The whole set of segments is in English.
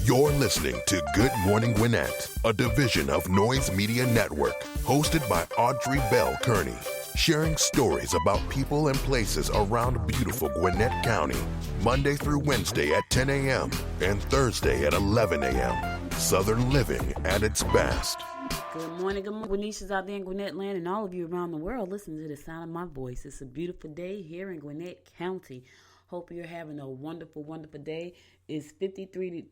You're listening to Good Morning Gwinnett, a division of Noise Media Network, hosted by Audrey Bell Kearney, sharing stories about people and places around beautiful Gwinnett County, Monday through Wednesday at 10 a.m. and Thursday at 11 a.m. Southern living at its best. Good morning, Gwinnett's out there in Gwinnett land and all of you around the world listening to the sound of my voice. It's a beautiful day here in Gwinnett County. Hope you're having a wonderful, wonderful day. It's 53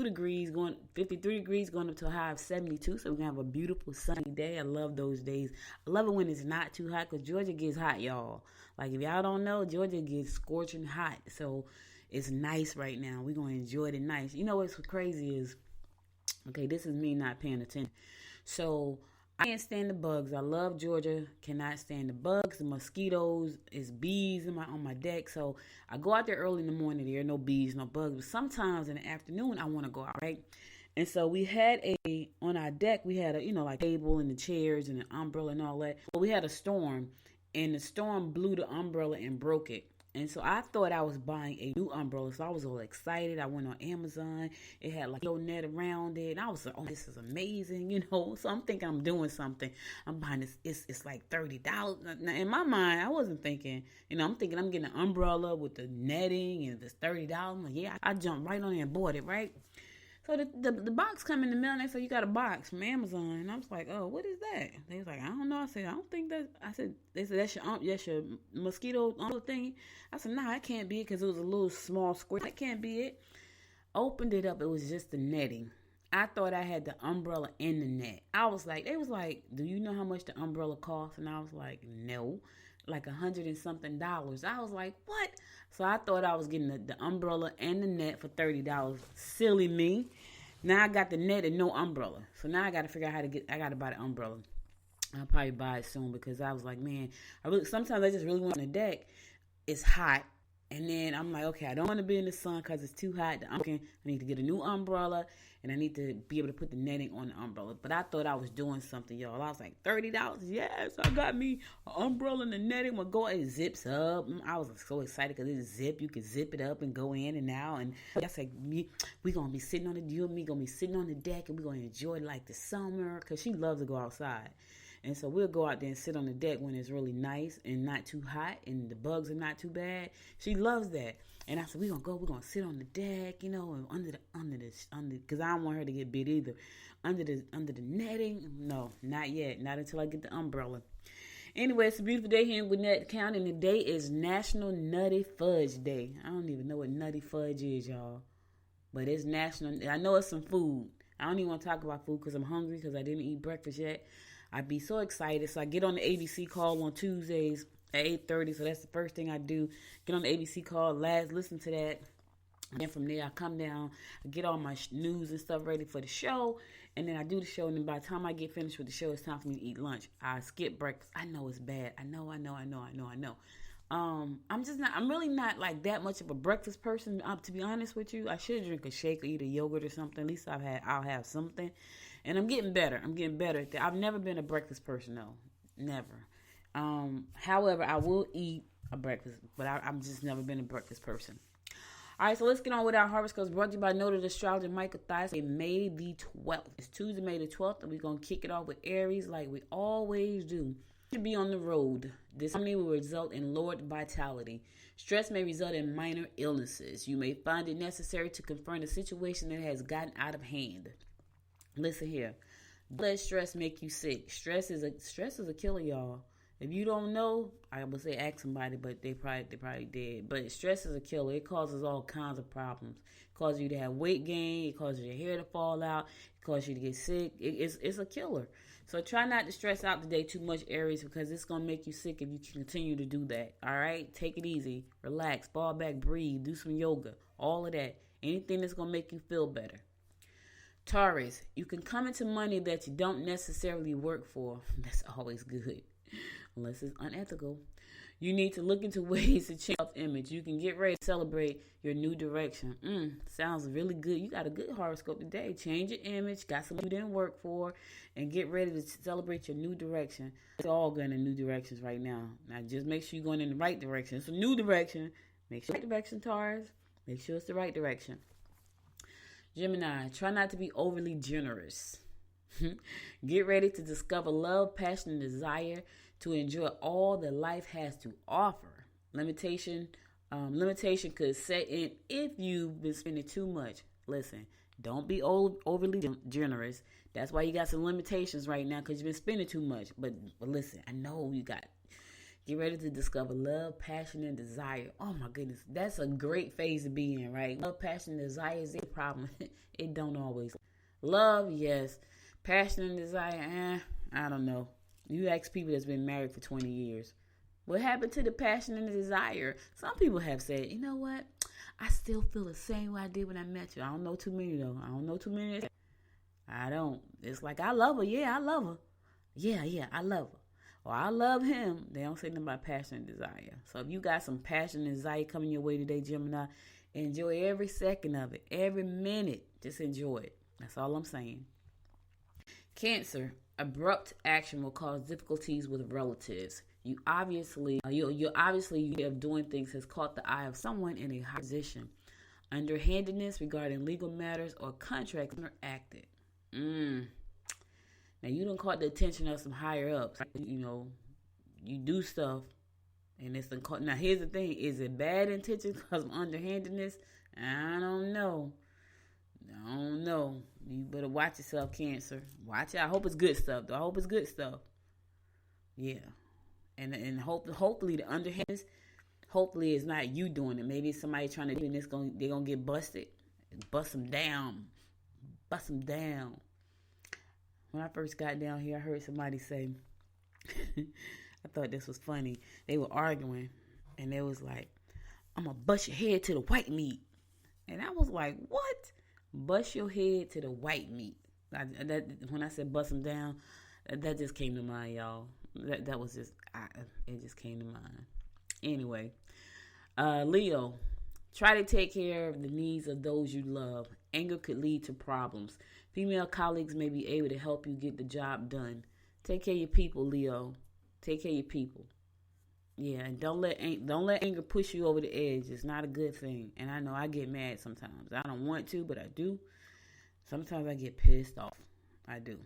degrees going up to a high of 72. So we're gonna have a beautiful sunny day. I love those days. I love it when it's not too hot because Georgia gets hot, y'all. Like if y'all don't know, Georgia gets scorching hot. So it's nice right now. We're gonna enjoy the nice. You know what's crazy is, okay, this is me not paying attention. So I can't stand the bugs. I love Georgia. Cannot stand the bugs, the mosquitoes. It's bees on my deck. So I go out there early in the morning. There are no bees, no bugs. But sometimes in the afternoon, I want to go out, right? And so we had on our deck, we had like table and the chairs and the umbrella and all that. But we had a storm, and the storm blew the umbrella and broke it. And so I thought I was buying a new umbrella, so I was all excited. I went on Amazon. It had like a little net around it, and I was like, "Oh, this is amazing," So I'm thinking I'm doing something. I'm buying this. It's like $30. Now, in my mind, I wasn't thinking. I'm thinking I'm getting an umbrella with the netting and it's $30. I'm like, yeah, I jumped right on there and bought it, right? So the box come in the mail, and they said, you got a box from Amazon. And I was like, oh, what is that? They was like, I don't know. I said, I don't think that. They said, that's your mosquito thingy. I said, nah, that can't be it because it was a little small square. That can't be it. Opened it up. It was just the netting. I thought I had the umbrella in the net. They was like, do you know how much the umbrella costs? And I was like, no, like $100 and something. I was like, what? So I thought I was getting the umbrella and the net for $30. Silly me. Now I got the net and no umbrella. So now I got to figure out I got to buy the umbrella. I'll probably buy it soon because I was like, man, sometimes I just really want on the deck. It's hot. And then I'm like, okay, I don't want to be in the sun because it's too hot. I need to get a new umbrella, and I need to be able to put the netting on the umbrella. But I thought I was doing something, y'all. I was like, $30? Yes, I got me an umbrella and the netting. It zips up. I was so excited because it zip. You can zip it up and go in and out. And I said, we're going to be sitting on you and me going to be sitting on the deck, and we're going to enjoy like the summer because she loves to go outside. And so we'll go out there and sit on the deck when it's really nice and not too hot and the bugs are not too bad. She loves that. And I said, we're going to sit on the deck, and under because I don't want her to get bit either. Under the netting. No, not yet. Not until I get the umbrella. Anyway, it's a beautiful day here in Gwinnett County, and today is National Nutty Fudge Day. I don't even know what nutty fudge is, y'all. But it's national. I know it's some food. I don't even want to talk about food because I'm hungry because I didn't eat breakfast yet. I'd be so excited. So I get on the ABC call on Tuesdays at 8:30. So that's the first thing I do. Get on the ABC call, listen to that. And then from there, I come down, I get all my news and stuff ready for the show. And then I do the show. And then by the time I get finished with the show, it's time for me to eat lunch. I skip breakfast. I know it's bad. I know. I'm really not like that much of a breakfast person. To be honest with you, I should drink a shake or eat a yogurt or something. At least I'll have something. And I'm getting better. At that. I've never been a breakfast person though. Never. However, I will eat a breakfast, but I've just never been a breakfast person. All right, so let's get on with our horoscopes brought to you by noted astrologer Michael Thies. May the 12th. It's Tuesday, May the 12th, and we're going to kick it off with Aries like we always do. To be on the road. This harmony will result in lowered vitality. Stress may result in minor illnesses. You may find it necessary to confront a situation that has gotten out of hand. Listen here. Don't let stress make you sick. Stress is a killer, y'all. If you don't know, I would say ask somebody, but they probably did. But stress is a killer. It causes all kinds of problems. It causes you to have weight gain. It causes your hair to fall out. It causes you to get sick. It's a killer. So try not to stress out today too much, Aries, because it's going to make you sick if you continue to do that. All right? Take it easy. Relax. Fall back. Breathe. Do some yoga. All of that. Anything that's going to make you feel better. Taurus, you can come into money that you don't necessarily work for. That's always good, unless it's unethical. You need to look into ways to change self-image. You can get ready to celebrate your new direction. Sounds really good. You got a good horoscope today. Change your image, got something you didn't work for, and get ready to celebrate your new direction. It's all going in new directions right now. Now, just make sure you're going in the right direction. It's a new direction. Make sure it's the right direction, Taurus. Make sure it's the right direction. Gemini, try not to be overly generous. Get ready to discover love, passion, and desire to enjoy all that life has to offer. Limitation could set in if you've been spending too much. Listen, don't be overly generous. That's why you got some limitations right now, because you've been spending too much. But listen, I know you got. Get ready to discover love, passion, and desire. Oh my goodness, that's a great phase to be in, right? Love, passion, and desire is a problem. It don't always. Love, yes. Passion and desire, I don't know. You ask people that's been married for 20 years. What happened to the passion and the desire? Some people have said, you know what? I still feel the same way I did when I met you. I don't know too many, though. I don't know too many. I don't. It's like, I love her. Yeah, I love her. Yeah, I love her. Or I love him. They don't say nothing about passion and desire. So if you got some passion and desire coming your way today, Gemini, enjoy every second of it. Every minute. Just enjoy it. That's all I'm saying. Cancer, abrupt action will cause difficulties with relatives. You obviously of doing things has caught the eye of someone in a high position. Underhandedness regarding legal matters or contracts acted. Now you done caught the attention of some higher ups. You know, you do stuff, and it's caught. Now here's the thing: is it bad intentions because of underhandedness? I don't know. You better watch yourself, Cancer. Watch out. I hope it's good stuff, though. I hope it's good stuff. Yeah. And hopefully the underhandedness, hopefully it's not you doing it. Maybe it's somebody trying to do it and they're going to get busted. Bust them down. When I first got down here, I heard somebody say, I thought this was funny. They were arguing, and they was like, I'm going to bust your head to the white meat. And I was like, what? Bust your head to the white meat. When I said bust them down, that just came to mind, y'all. That was just, it just came to mind. Anyway, Leo, try to take care of the needs of those you love. Anger could lead to problems. Female colleagues may be able to help you get the job done. Take care of your people, Leo. Take care of your people. Yeah, and don't let anger push you over the edge. It's not a good thing. And I know I get mad sometimes. I don't want to, but I do. Sometimes I get pissed off. I do.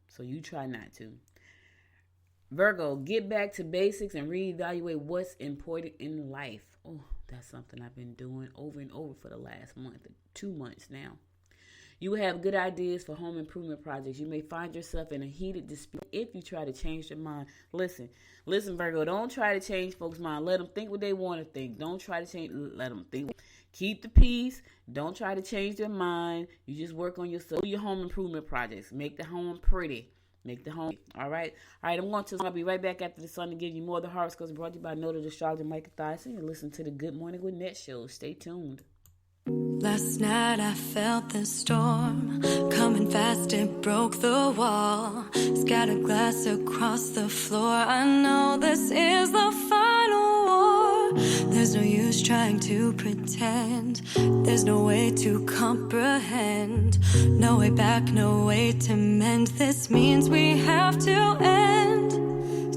So you try not to. Virgo, get back to basics and reevaluate what's important in life. Oh, that's something I've been doing over and over for the last month, 2 months now. You will have good ideas for home improvement projects. You may find yourself in a heated dispute if you try to change their mind. Listen, Virgo, don't try to change folks' mind. Let them think what they want to think. Don't try to change, let them think. Keep the peace. Don't try to change their mind. You just work on yourself, your home improvement projects. Make the home pretty. Make the home. All right. I'll be right back after the sun to give you more of the horoscopes brought to you by Noted Astrologer Micah Thyssen. And listen to the Good Morning Gwinnett show. Stay tuned. Last night I felt the storm coming fast, it broke the wall, scattered glass across the floor. I know this is the final war. There's no use trying to pretend. There's no way to comprehend. No way back, no way to mend. This means we have to end.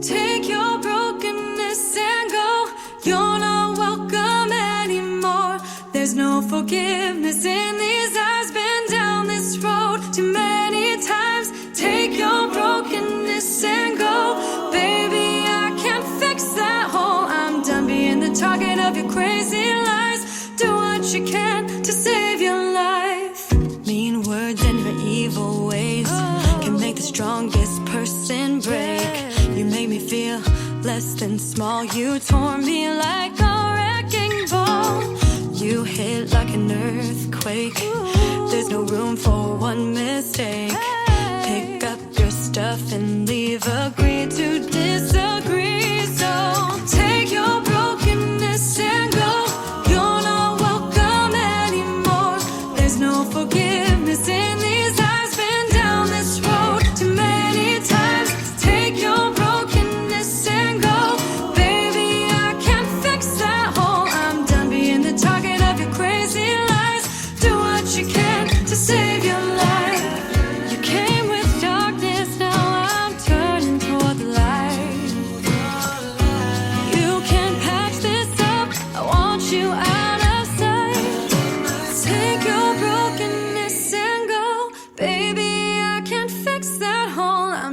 Take your brokenness and go. You're not welcome anymore. There's no forgiveness in these eyes. Been down this road too many times. Take your brokenness and go. Baby, I can't fix that hole. I'm done being the target of your crazy lies. Do what you can to save your life. Mean words and your evil ways can make the strongest person break. You make me feel less than small. You tore me like a wrecking ball. You hit like an earthquake. There's no room for one mistake. Pick up your stuff and leave. Agree to disagree. So take your brokenness and go. You're not welcome anymore. There's no forgiveness in these eyes. Been down this road too many times. Take your brokenness and go. Baby, I can't fix that hole. I'm done being the target of your crazy lies. Do what you can to save your life. You can't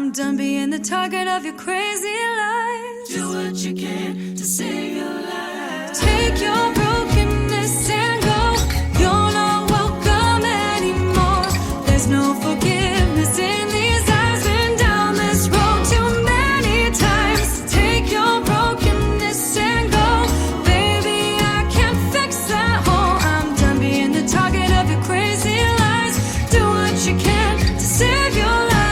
I'm done being the target of your crazy lies. Do what you can to save your life. Take your brokenness and go. You're not welcome anymore. There's no forgiveness in these eyes. Been down this road too many times. Take your brokenness and go. Baby, I can't fix that hole. I'm done being the target of your crazy lies. Do what you can to save your life.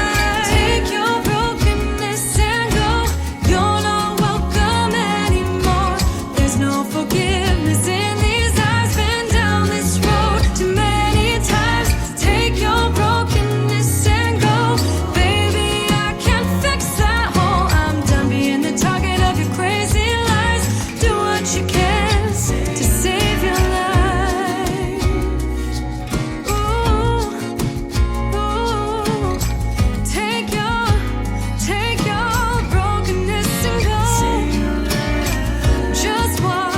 Take your brokenness and go. You're not welcome anymore. There's no forgiveness in these eyes. Been down this road too many times. Take your brokenness and go. Baby, I can't fix that hole. I'm done being the target of your crazy lies. Do what you can to save your life. Ooh, ooh. Take your brokenness and go. Just walk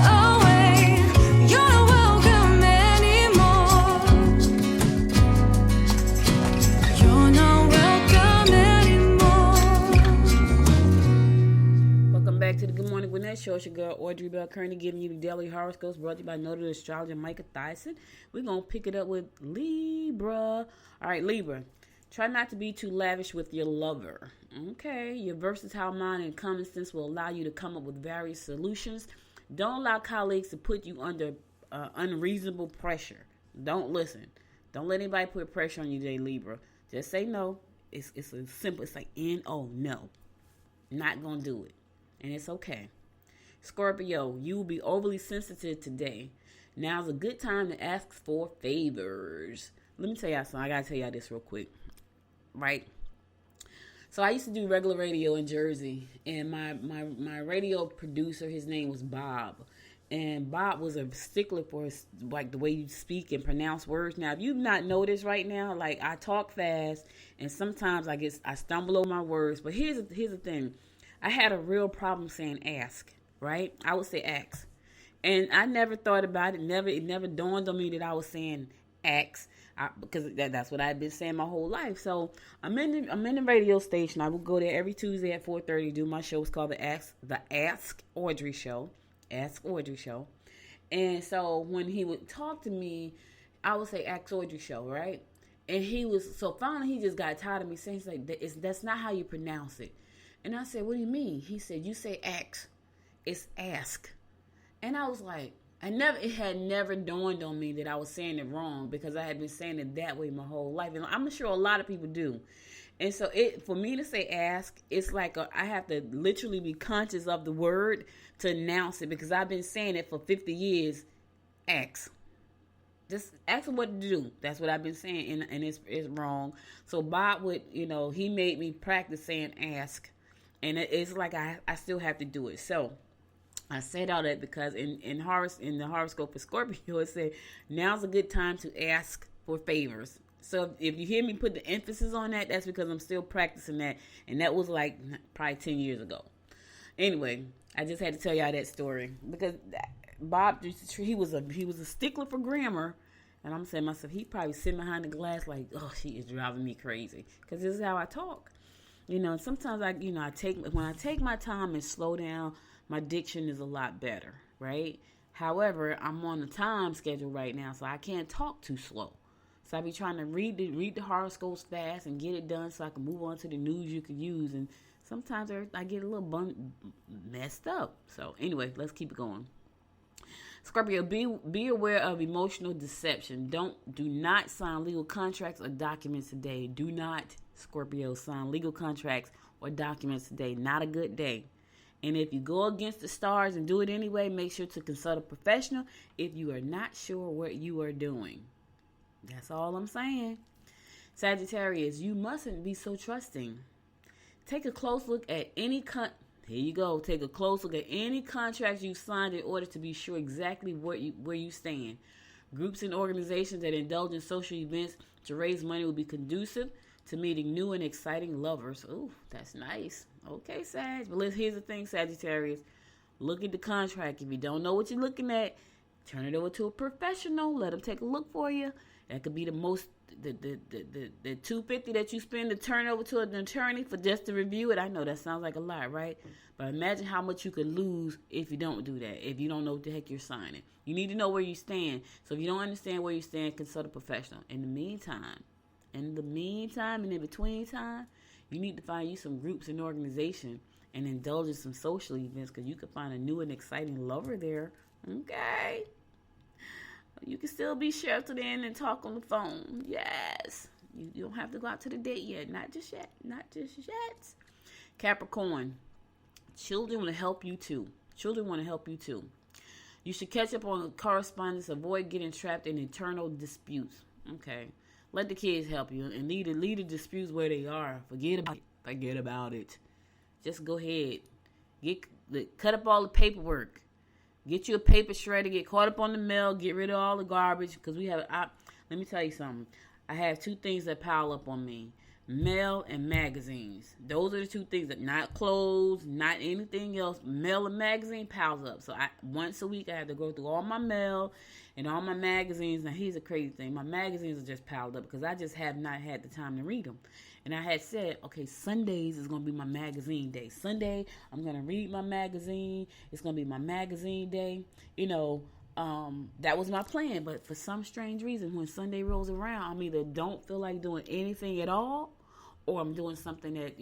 away. You're not welcome anymore. You're not welcome anymore. Welcome back to the Good Morning Gwinnett Show. It's your girl Audrey Bell Kearney giving you the daily horoscopes brought to you by noted astrologer Micah Thyssen. We're going to pick it up with Libra. All right, Libra. Try not to be too lavish with your lover. Okay, your versatile mind and common sense will allow you to come up with various solutions. Don't allow colleagues to put you under unreasonable pressure. Don't listen. Don't let anybody put pressure on you today, Libra. Just say no. It's a simple. It's like N-O, no. Not going to do it. And it's okay. Scorpio, you will be overly sensitive today. Now's a good time to ask for favors. Let me tell y'all something. I got to tell y'all this real quick. Right? So I used to do regular radio in Jersey. And my radio producer, his name was Bob. And Bob was a stickler for like the way you speak and pronounce words. Now, if you've not noticed right now, like I talk fast and sometimes I stumble over my words. But here's the thing. I had a real problem saying ask, right? I would say ask. And I never thought about it. It never dawned on me that I was saying ask. Because that's what I've been saying my whole life. So I'm in the radio station. I will go there every Tuesday at 4:30 to do my show. It's called the Ask Audrey Show. Ask Audrey Show. And so when he would talk to me, I would say Ask Audrey Show, right? And finally he just got tired of me saying, he's like, that's not how you pronounce it. And I said, what do you mean? He said, you say ask. It's ask. And I was like, it had never dawned on me that I was saying it wrong because I had been saying it that way my whole life. And I'm sure a lot of people do. And so for me to say ask, it's like I have to literally be conscious of the word to announce it because I've been saying it for 50 years. Ask. Just ask them what to do. That's what I've been saying, and it's wrong. So Bob would, he made me practice saying ask. And it's like I still have to do it. So I said all that because in the horoscope for Scorpio, it said, now's a good time to ask for favors. So if you hear me put the emphasis on that, that's because I'm still practicing that. And that was like probably 10 years ago. Anyway, I just had to tell y'all that story. Because Bob, he was a stickler for grammar. And I'm saying to myself, he probably sitting behind the glass like, oh, she is driving me crazy. Because this is how I talk. And sometimes when I take my time and slow down, my diction is a lot better, right? However, I'm on a time schedule right now, so I can't talk too slow. So I be trying to read the horoscopes fast and get it done so I can move on to the news you can use. And sometimes I get a little messed up. So anyway, let's keep it going. Scorpio, be aware of emotional deception. Do not sign legal contracts or documents today. Do not, Scorpio, sign legal contracts or documents today. Not a good day. And if you go against the stars and do it anyway, make sure to consult a professional if you are not sure what you are doing. That's all I'm saying. Sagittarius, you mustn't be so trusting. Take a close look at any Here you go. Take a close look at any contracts you signed in order to be sure exactly where you stand. Groups and organizations that indulge in social events to raise money will be conducive to meeting new and exciting lovers. Ooh, that's nice. Okay, Sag. But here's the thing, Sagittarius. Look at the contract. If you don't know what you're looking at, turn it over to a professional. Let them take a look for you. That could be the $250 that you spend to turn over to an attorney for just to review it. I know that sounds like a lot, right? But imagine how much you could lose if you don't do that, if you don't know what the heck you're signing. You need to know where you stand. So if you don't understand where you stand, consult a professional. In the meantime, and in between time, you need to find you some groups and organization and indulge in some social events, because you could find a new and exciting lover there. Okay? You can still be sheltered in and talk on the phone. Yes. You don't have to go out to the date yet. Not just yet. Capricorn. Children want to help you too. You should catch up on correspondence. Avoid getting trapped in internal disputes. Okay. Let the kids help you and leave the disputes where they are. Forget about it. Just go ahead. Cut up all the paperwork. Get you a paper shredder. Get caught up on the mail. Get rid of all the garbage. Because let me tell you something. I have two things that pile up on me. Mail and magazines. Those are the two things that, not clothes, not anything else. Mail and magazine piles up. So once a week I have to go through all my mail and all my magazines. Now here's a crazy thing. My magazines are just piled up because I just have not had the time to read them. And I had said, okay, Sundays is going to be my magazine day. Sunday, I'm going to read my magazine. It's going to be my magazine day. That was my plan. But for some strange reason, when Sunday rolls around, I either don't feel like doing anything at all, or I'm doing something that,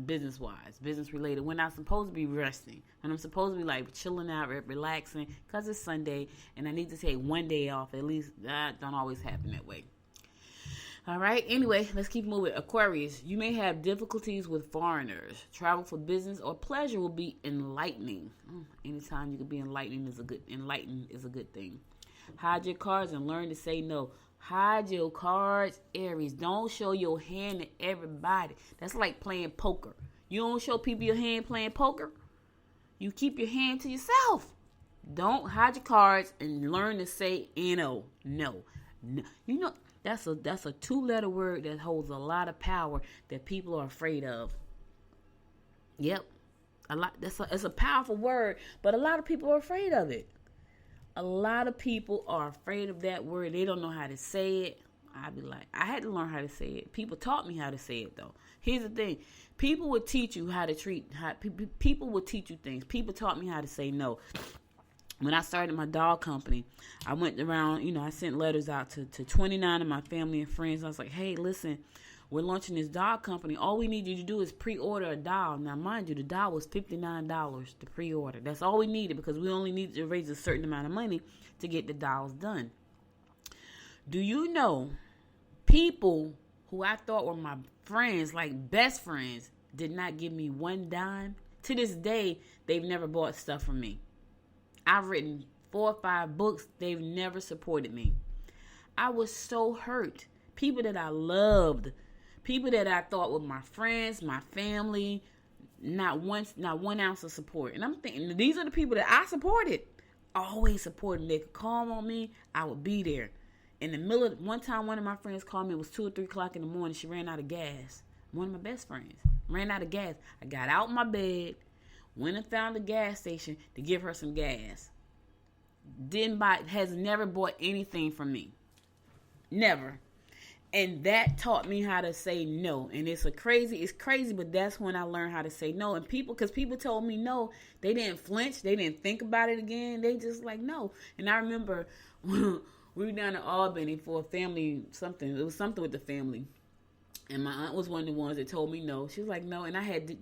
business-wise, business-related, when I'm supposed to be resting, when I'm supposed to be, like, chilling out, relaxing, because it's Sunday, and I need to take one day off. At least that don't always happen that way. All right. Anyway, let's keep moving. Aquarius, you may have difficulties with foreigners. Travel for business or pleasure will be enlightening. Anytime you can be enlightening is a good thing. Hide your cards and learn to say no. Hide your cards, Aries. Don't show your hand to everybody. That's like playing poker. You don't show people your hand playing poker. You keep your hand to yourself. Don't hide your cards and learn to say no. That's a 2-letter word that holds a lot of power that people are afraid of. Yep. It's a powerful word, but a lot of people are afraid of it. A lot of people are afraid of that word. They don't know how to say it. I'd be like, I had to learn how to say it. People taught me how to say it, though. Here's the thing. People would teach you how to people would teach you things. People taught me how to say no. When I started my dog company, I went around, I sent letters out to 29 of my family and friends. I was like, hey, listen, we're launching this dog company. All we need you to do is pre-order a doll. Now, mind you, the doll was $59 to pre-order. That's all we needed, because we only needed to raise a certain amount of money to get the dolls done. Do you know people who I thought were my friends, like best friends, did not give me one dime? To this day, they've never bought stuff from me. I've written 4 or 5 books. They've never supported me. I was so hurt. People that I loved, people that I thought were my friends, my family, not one ounce of support. And I'm thinking, these are the people that I supported. Always supported. They could call on me. I would be there. In the middle of, one time, one of my friends called me. It was 2 or 3 o'clock in the morning. She ran out of gas. One of my best friends ran out of gas. I got out my bed, went and found a gas station to give her some gas. Has never bought anything from me. Never. And that taught me how to say no. And it's crazy, but that's when I learned how to say no. And because people told me no, they didn't flinch. They didn't think about it again. They just like, no. And I remember we were down in Albany for a family, something. It was something with the family. And my aunt was one of the ones that told me no. She was like, no. And I had,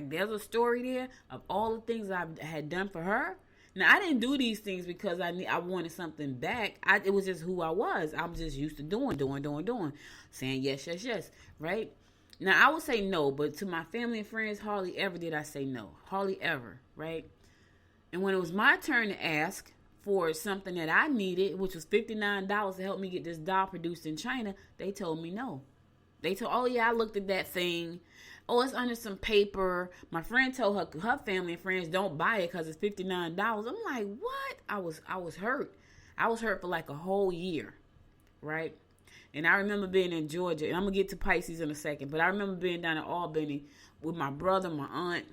there's a story there of all the things I had done for her. Now, I didn't do these things because I wanted something back. It was just who I was. I'm just used to doing. Saying yes, right? Now, I would say no, but to my family and friends, hardly ever did I say no. Hardly ever, right? And when it was my turn to ask for something that I needed, which was $59 to help me get this doll produced in China, they told me no. They told, oh, yeah, I looked at that thing. Oh, it's under some paper. My friend told her family and friends don't buy it because it's $59. I'm like, what? I was hurt. I was hurt for like a whole year, right? And I remember being in Georgia, and I'm going to get to Pisces in a second, but I remember being down in Albany with my brother, my aunt,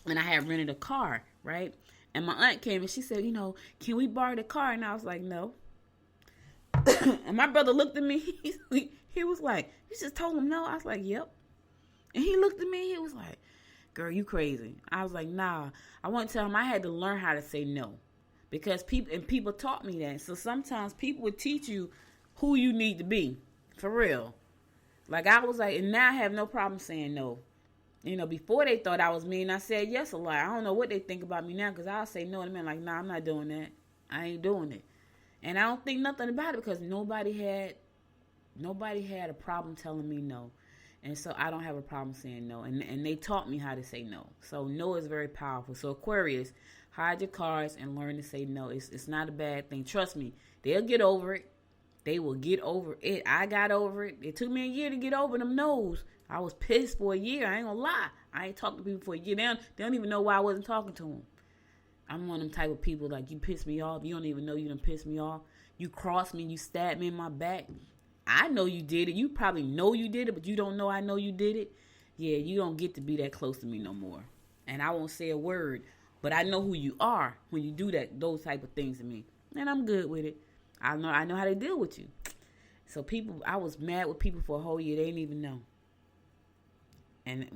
and I had rented a car, right? And my aunt came and she said, can we borrow the car? And I was like, no. And my brother looked at me. He was like, you just told him no? I was like, yep. And he looked at me. He was like, girl, you crazy. I was like, nah. I want to tell him I had to learn how to say no. Because people taught me that. So sometimes people would teach you who you need to be. For real. Like I was like, and now I have no problem saying no. Before they thought I was mean, I said yes a lot. I don't know what they think about me now because I'll say no to them like, nah, I'm not doing that. I ain't doing it. And I don't think nothing about it because nobody had a problem telling me no. And so I don't have a problem saying no. And they taught me how to say no. So no is very powerful. So Aquarius, hide your cards and learn to say no. It's not a bad thing. Trust me, they'll get over it. They will get over it. I got over it. It took me a year to get over them no's. I was pissed for a year. I ain't gonna lie. I ain't talked to people for a year. They don't even know why I wasn't talking to them. I'm one of them type of people like you piss me off. You don't even know you done pissed me off. You cross me. You stab me in my back. I know you did it. You probably know you did it, but you don't know I know you did it. Yeah, you don't get to be that close to me no more. And I won't say a word, but I know who you are when you do those type of things to me. And I'm good with it. I know how to deal with you. So I was mad with people for a whole year. They didn't even know. And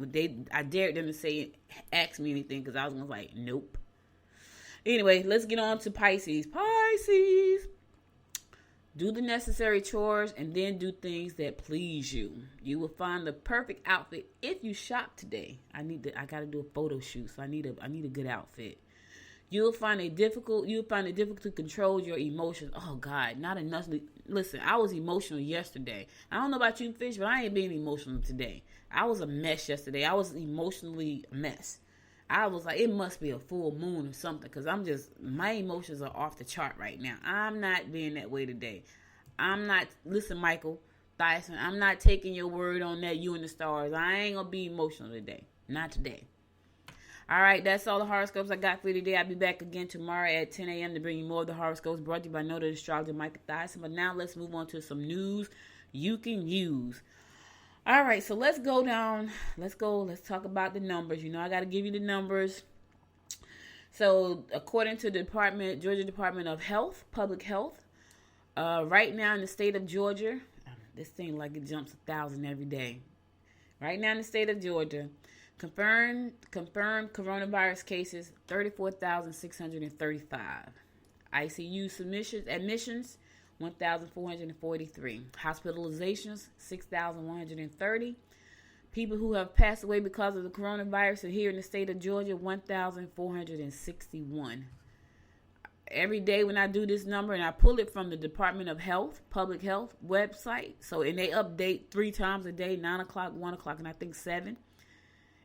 I dared them to ask me anything because I was like, nope. Anyway, let's get on to Pisces. Pisces. Do the necessary chores and then do things that please you. You will find the perfect outfit if you shop today. I got to do a photo shoot, so I need a good outfit. You'll find it difficult to control your emotions. Oh God, not enough. Listen, I was emotional yesterday. I don't know about you, Fish, but I ain't being emotional today. I was a mess yesterday. I was emotionally a mess. I was like, it must be a full moon or something because my emotions are off the chart right now. I'm not being that way today. Listen, Michael Dyson, I'm not taking your word on that, you and the stars. I ain't going to be emotional today. Not today. All right, that's all the horoscopes I got for you today. I'll be back again tomorrow at 10 a.m. to bring you more of the horoscopes brought to you by Noted Astrologer Michael Dyson. But now let's move on to some news you can use. All right, so let's go down. Let's talk about the numbers. I got to give you the numbers. So according to the Georgia Department of Health, Public Health, right now in the state of Georgia, this thing like it jumps 1,000 every day. Right now in the state of Georgia, confirmed coronavirus cases, 34,635. ICU admissions, 1,443. Hospitalizations, 6,130. People who have passed away because of the coronavirus are here in the state of Georgia, 1,461. Every day when I do this number, and I pull it from the Department of Health, Public Health website, and they update 3 times a day, 9 o'clock, 1 o'clock, and I think 7.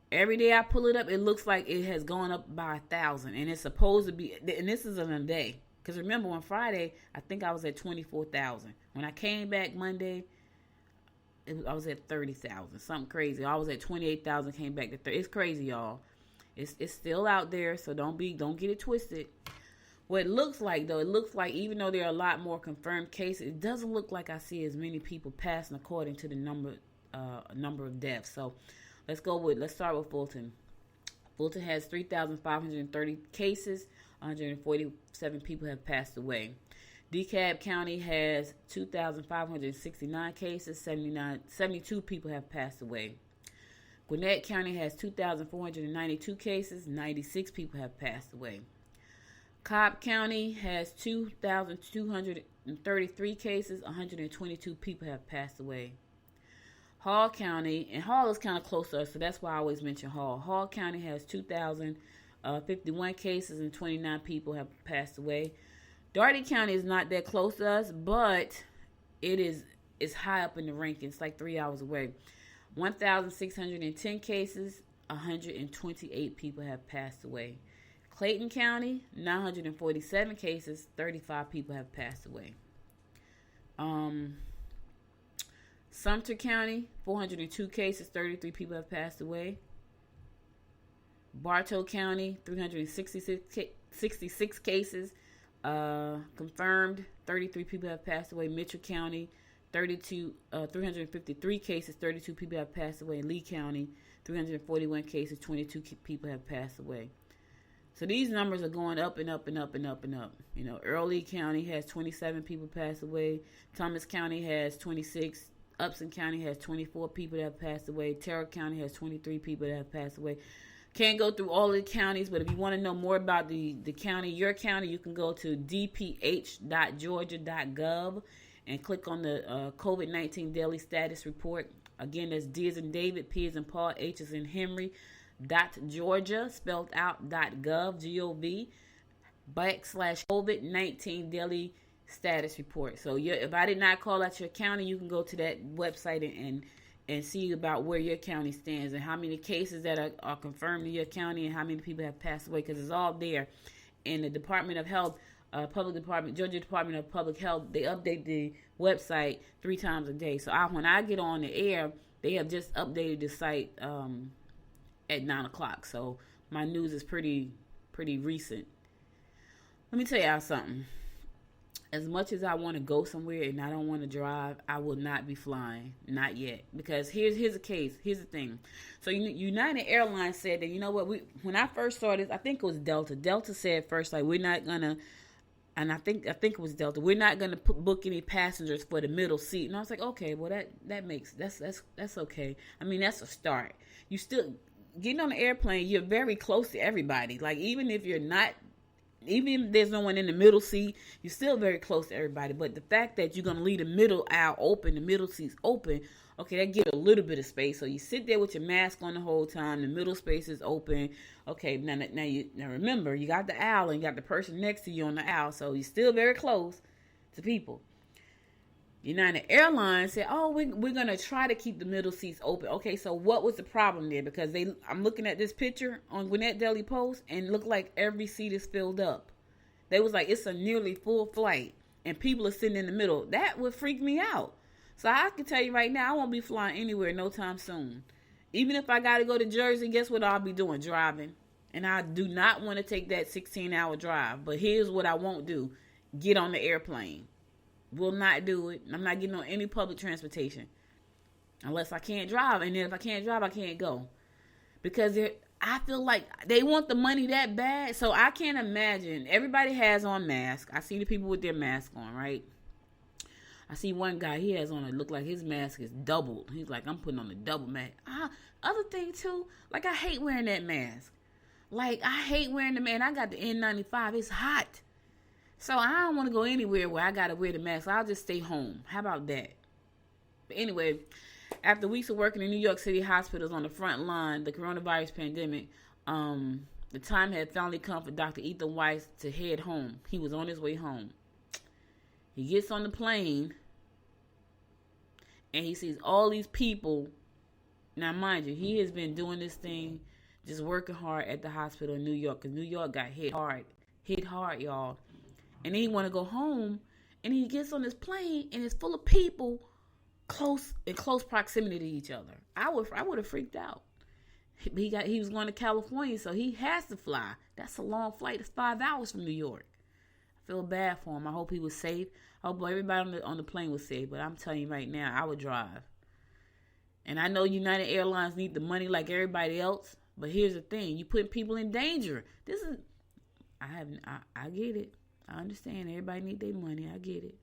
Every day I pull it up, it looks like it has gone up by 1,000, and it's supposed to be, and this is in a day. Because remember, on Friday, I think I was at 24,000. When I came back Monday, I was at 30,000. Something crazy. I was at 28,000, came back to 30. It's crazy, y'all. It's still out there, so don't get it twisted. What it looks like, though, even though there are a lot more confirmed cases, it doesn't look like I see as many people passing according to the number of deaths. So let's start with Fulton. Fulton has 3,530 cases. 147 people have passed away. DeKalb County has 2,569 cases. 72 people have passed away. Gwinnett County has 2,492 cases. 96 people have passed away. Cobb County has 2,233 cases. 122 people have passed away. Hall County, and Hall is kind of close to us, so that's why I always mention Hall. Hall County has 2,051 cases and 29 people have passed away. Dougherty County is not that close to us, but it's high up in the rankings. It's like 3 hours away. 1,610 cases, 128 people have passed away. Clayton County, 947 cases, 35 people have passed away. Sumter County, 402 cases, 33 people have passed away. Bartow County, 366 cases, confirmed, 33 people have passed away. Mitchell County, 353 cases, 32 people have passed away. Lee County, 341 cases, 22 people have passed away. So these numbers are going up and up and up and up and up. You know, Early County has 27 people pass away. Thomas County has 26. Upson County has 24 people that have passed away. Terra County has 23 people that have passed away. Can't go through all of the counties, but if you want to know more about the county, your county, you can go to dph.georgia.gov and click on the COVID-19 Daily Status Report. Again, that's D as in David, P as in Paul, H as in Henry, .Georgia, spelled out, .gov, G-O-V, /COVID-19 Daily Status Report. So if I did not call out your county, you can go to that website and see about where your county stands and how many cases that are confirmed in your county and how many people have passed away, because it's all there. And the Department of Health, Georgia Department of Public Health, they update the website 3 times a day. So when I get on the air, they have just updated the site at 9 o'clock. So my news is pretty recent. Let me tell y'all something. As much as I want to go somewhere and I don't want to drive, I will not be flying. Not yet. Because here's the case. Here's the thing. So United Airlines said that, you know what, when I first saw this, I think it was Delta. Delta said first, like, we're not going to, and I think it was Delta, we're not going to book any passengers for the middle seat. And I was like, okay, well, that's okay. I mean, that's a start. You still, getting on the airplane, you're very close to everybody. Like, even if there's no one in the middle seat, you're still very close to everybody. But the fact that you're going to leave the middle aisle open, the middle seats open, okay, that gives a little bit of space. So you sit there with your mask on the whole time. The middle space is open. Okay, now remember, you got the aisle and you got the person next to you on the aisle. So you're still very close to people. United Airlines said, oh, we're going to try to keep the middle seats open. Okay, so what was the problem there? Because I'm looking at this picture on Gwinnett Daily Post and it looked like every seat is filled up. They was like, it's a nearly full flight and people are sitting in the middle. That would freak me out. So I can tell you right now, I won't be flying anywhere no time soon. Even if I got to go to Jersey, guess what I'll be doing? Driving. And I do not want to take that 16-hour drive. But here's what I won't do. Get on the airplane. Will not do it. I'm not getting on any public transportation unless I can't drive. And then if I can't drive, I can't go. Because I feel like they want the money that bad. So I can't imagine. Everybody has on masks. I see the people with their mask on, right? I see one guy, he has on it look like his mask is doubled. He's like, I'm putting on a double mask. Other thing too, like I hate wearing that mask. Like I hate wearing the mask. I got the N95. It's hot. So I don't want to go anywhere where I got to wear the mask. I'll just stay home. How about that? But anyway, after weeks of working in New York City hospitals on the front line, the coronavirus pandemic, the time had finally come for Dr. Ethan Weiss to head home. He was on his way home. He gets on the plane and he sees all these people. Now, mind you, he has been doing this thing, just working hard at the hospital in New York, because New York got hit hard, y'all. And then he want to go home, and he gets on this plane, and it's full of people in close proximity to each other. I would have freaked out. He was going to California, so he has to fly. That's a long flight. It's 5 hours from New York. I feel bad for him. I hope he was safe. I hope everybody on the plane was safe. But I'm telling you right now, I would drive. And I know United Airlines need the money like everybody else. But here's the thing: you putting people in danger. I get it. I understand everybody need their money. I get it.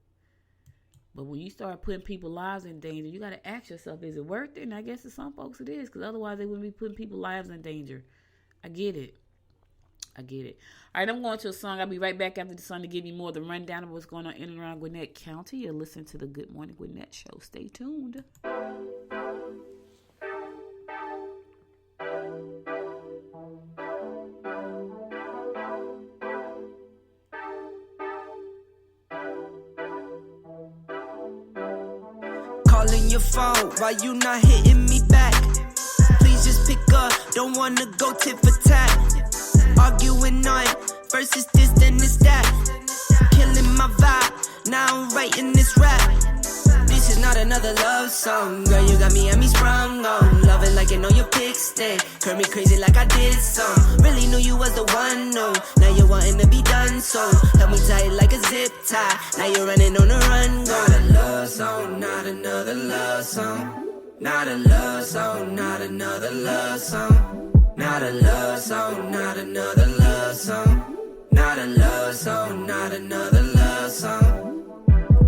But when you start putting people's lives in danger, you got to ask yourself, is it worth it? And I guess to some folks it is, because otherwise they wouldn't be putting people's lives in danger. I get it. All right, I'm going to a song. I'll be right back after the song to give you more of the rundown of what's going on in and around Gwinnett County. You're listening to the Good Morning Gwinnett Show. Stay tuned. Calling your phone, why you not hitting me back? Please just pick up, don't wanna go tit for tat. Arguing on versus this, then it's that. Killing my vibe, now I'm writing this rap. This is not another love song, girl, you got me and me sprung on. Love it like you know your pick stick, curl me crazy like I did some. Really knew you was the one, no. Now you're wanting to be done, so held me tight like a zip tie. Now you're running on the run, go. Not a love song, not another love song. Not a love song, not another love song. Not a love song, not another love song. Not a love song, not another love song.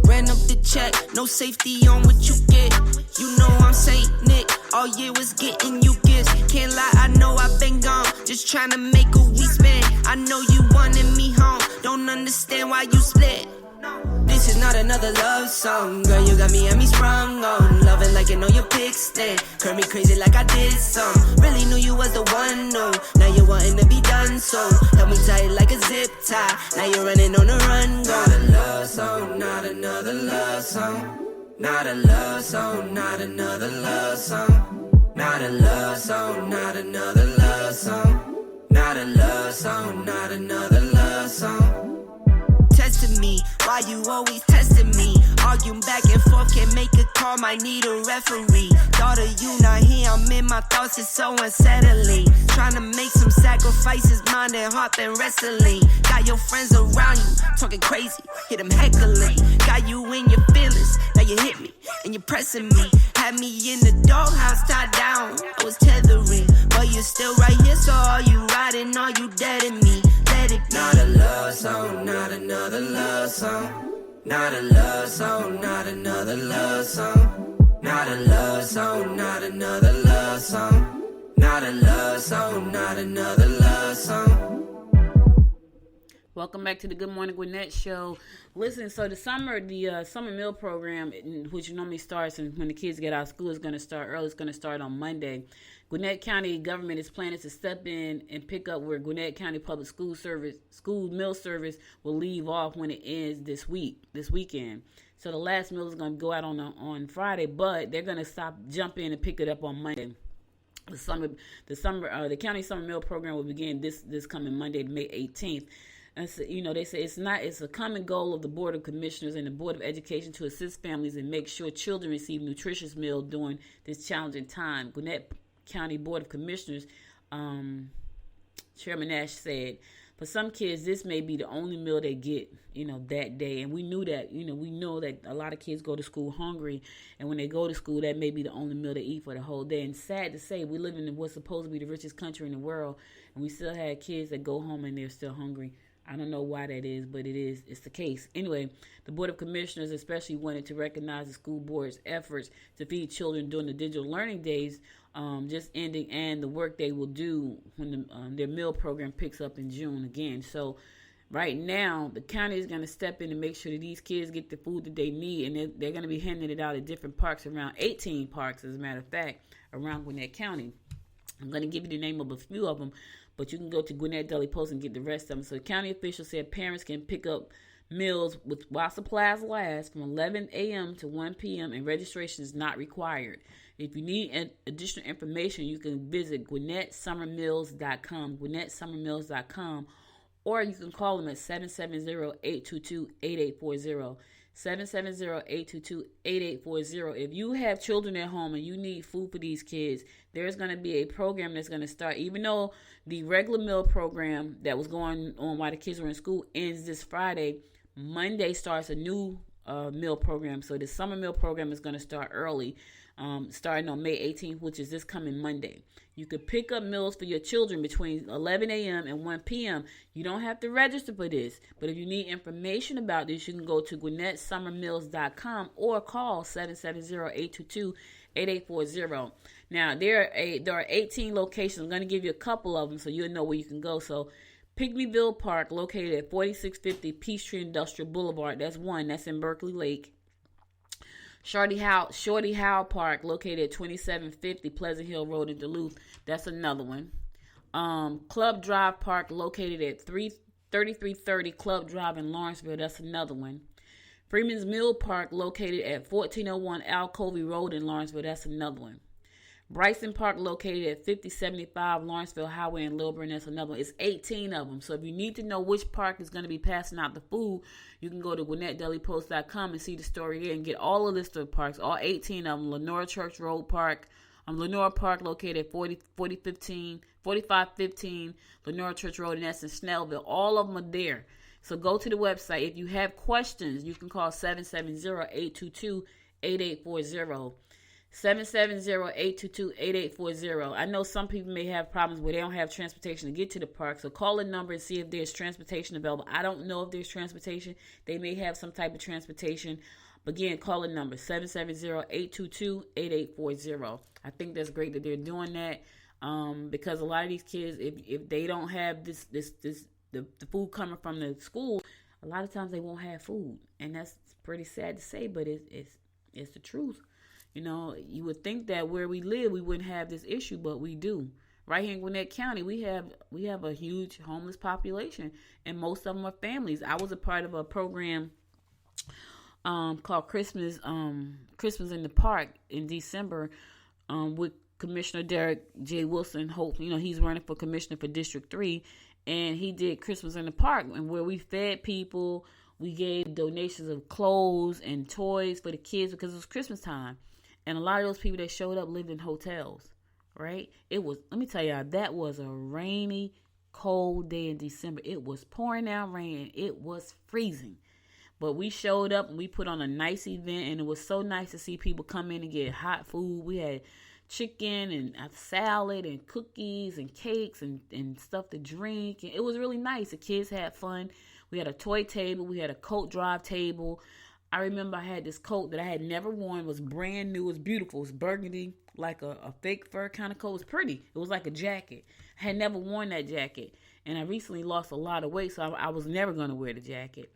Ran up the check, no safety on what you get. You know I'm Saint Nick, all year was getting you gifts. Can't lie, I know I've been gone, just trying to make a week spend. I know you wanted me home, don't understand why you split. This is not another love song. Girl, you got me and me sprung on. Loving like you know your pick stand. Curve me crazy like I did some. Really knew you was the one, no. Now you're wanting to be done, so help me tie it like a zip tie. Now you're running on the run, go. Not a love song, not another love song. Not a love song, not another love song. Not a love song, not another love song. Not a love song, not another love song. Testing me, why you always testing me? Arguing back and forth, can't make a call, might need a referee. Daughter, you not here, I'm in my thoughts, it's so unsettling. Trying to make some sacrifices, mind and heart been wrestling. Got your friends around you, talking crazy, hit them heckling. Got you in your feelings, now you hit me, and you're pressing me. Had me in the doghouse, tied down, I was tethering. But you're still right here, so are you riding, are you dead in me? Let it be. Not a love song, not another love song. Not a love song, not another love song. Not a love song, not another love song. Not a love song, not another love song. Welcome back to the Good Morning Gwinnett show. Listen, so the summer meal program, which normally starts when the kids get out of school, is going to start early. It's going to start on Monday. Gwinnett County government is planning to step in and pick up where Gwinnett County Public School meal service will leave off when it ends this weekend. So the last meal is going to go out on Friday, but they're going to jump in and pick it up on Monday. The county summer meal program will begin this coming Monday, May 18th. And so, they say it's a common goal of the Board of Commissioners and the Board of Education to assist families and make sure children receive nutritious meals during this challenging time. Gwinnett County Board of Commissioners Chairman Nash said, for some kids, this may be the only meal they get, that day. And we knew that, we know that a lot of kids go to school hungry. And when they go to school, that may be the only meal they eat for the whole day. And sad to say, we live in what's supposed to be the richest country in the world. And we still have kids that go home and they're still hungry. I don't know why that is, but it's the case. Anyway, the Board of Commissioners especially wanted to recognize the school board's efforts to feed children during the digital learning days just ending, and the work they will do when their meal program picks up in June again. So right now, the county is going to step in and make sure that these kids get the food that they need, and they're going to be handing it out at different parks, around 18 parks, as a matter of fact, around Gwinnett County. I'm going to give you the name of a few of them, but you can go to Gwinnett Daily Post and get the rest of them. So the county officials said parents can pick up meals while supplies last from 11 a.m. to 1 p.m. and registration is not required. If you need additional information, you can visit GwinnettSummerMills.com, GwinnettSummerMills.com, or you can call them at 770-822-8840. 770-822-8840. If you have children at home and you need food for these kids, there's going to be a program that's going to start. Even though the regular meal program that was going on while the kids were in school ends this Friday, Monday starts a new meal program. So the summer meal program is going to start early, starting on May 18th, which is this coming Monday. You could pick up meals for your children between 11 a.m. and 1 p.m. You don't have to register for this, but if you need information about this, you can go to GwinnettSummerMills.com or call 770-822-8840. Now, there are 18 locations. I'm going to give you a couple of them so you'll know where you can go. So, Pinckneyville Park, located at 4650 Peachtree Industrial Boulevard. That's one. That's in Berkeley Lake. Shorty Howell Park, located at 2750 Pleasant Hill Road in Duluth. That's another one. Club Drive Park, located at 3330 Club Drive in Lawrenceville. That's another one. Freeman's Mill Park, located at 1401 Alcovey Road in Lawrenceville. That's another one. Bryson Park, located at 5075 Lawrenceville Highway in Lilburn. That's another one. It's 18 of them. So if you need to know which park is going to be passing out the food, you can go to GwinnettDailyPost.com and see the story there and get all the list of parks, all 18 of them. Lenore Church Road Park, Lenore Park, located at 4515 Lenore Church Road, and that's in Snellville. All of them are there. So go to the website. If you have questions, you can call 770-822-8840. 770-822-8840. I know some people may have problems where they don't have transportation to get to the park, so call the number and see if there's transportation available. I don't know if there's transportation. They may have some type of transportation. But again, call the number 770-822-8840. I think that's great that they're doing that, because a lot of these kids, if they don't have the food coming from the school, a lot of times they won't have food, and that's pretty sad to say, but it's the truth. You know, you would think that where we live, we wouldn't have this issue, but we do. Right here in Gwinnett County, we have a huge homeless population, and most of them are families. I was a part of a program called Christmas in the Park in December with Commissioner Derek J. Wilson. Hope, you know, he's running for commissioner for District 3, and he did Christmas in the Park, and where we fed people, we gave donations of clothes and toys for the kids because it was Christmas time. And a lot of those people that showed up lived in hotels, right? Let me tell y'all, that was a rainy, cold day in December. It was pouring down rain. It was freezing. But we showed up and we put on a nice event, and it was so nice to see people come in and get hot food. We had chicken and a salad and cookies and cakes and stuff to drink. And it was really nice. The kids had fun. We had a toy table. We had a coat drive table. I remember I had this coat that I had never worn. It was brand new. It was beautiful. It was burgundy, like a fake fur kind of coat. It was pretty. It was like a jacket. I had never worn that jacket. And I recently lost a lot of weight, so I was never going to wear the jacket.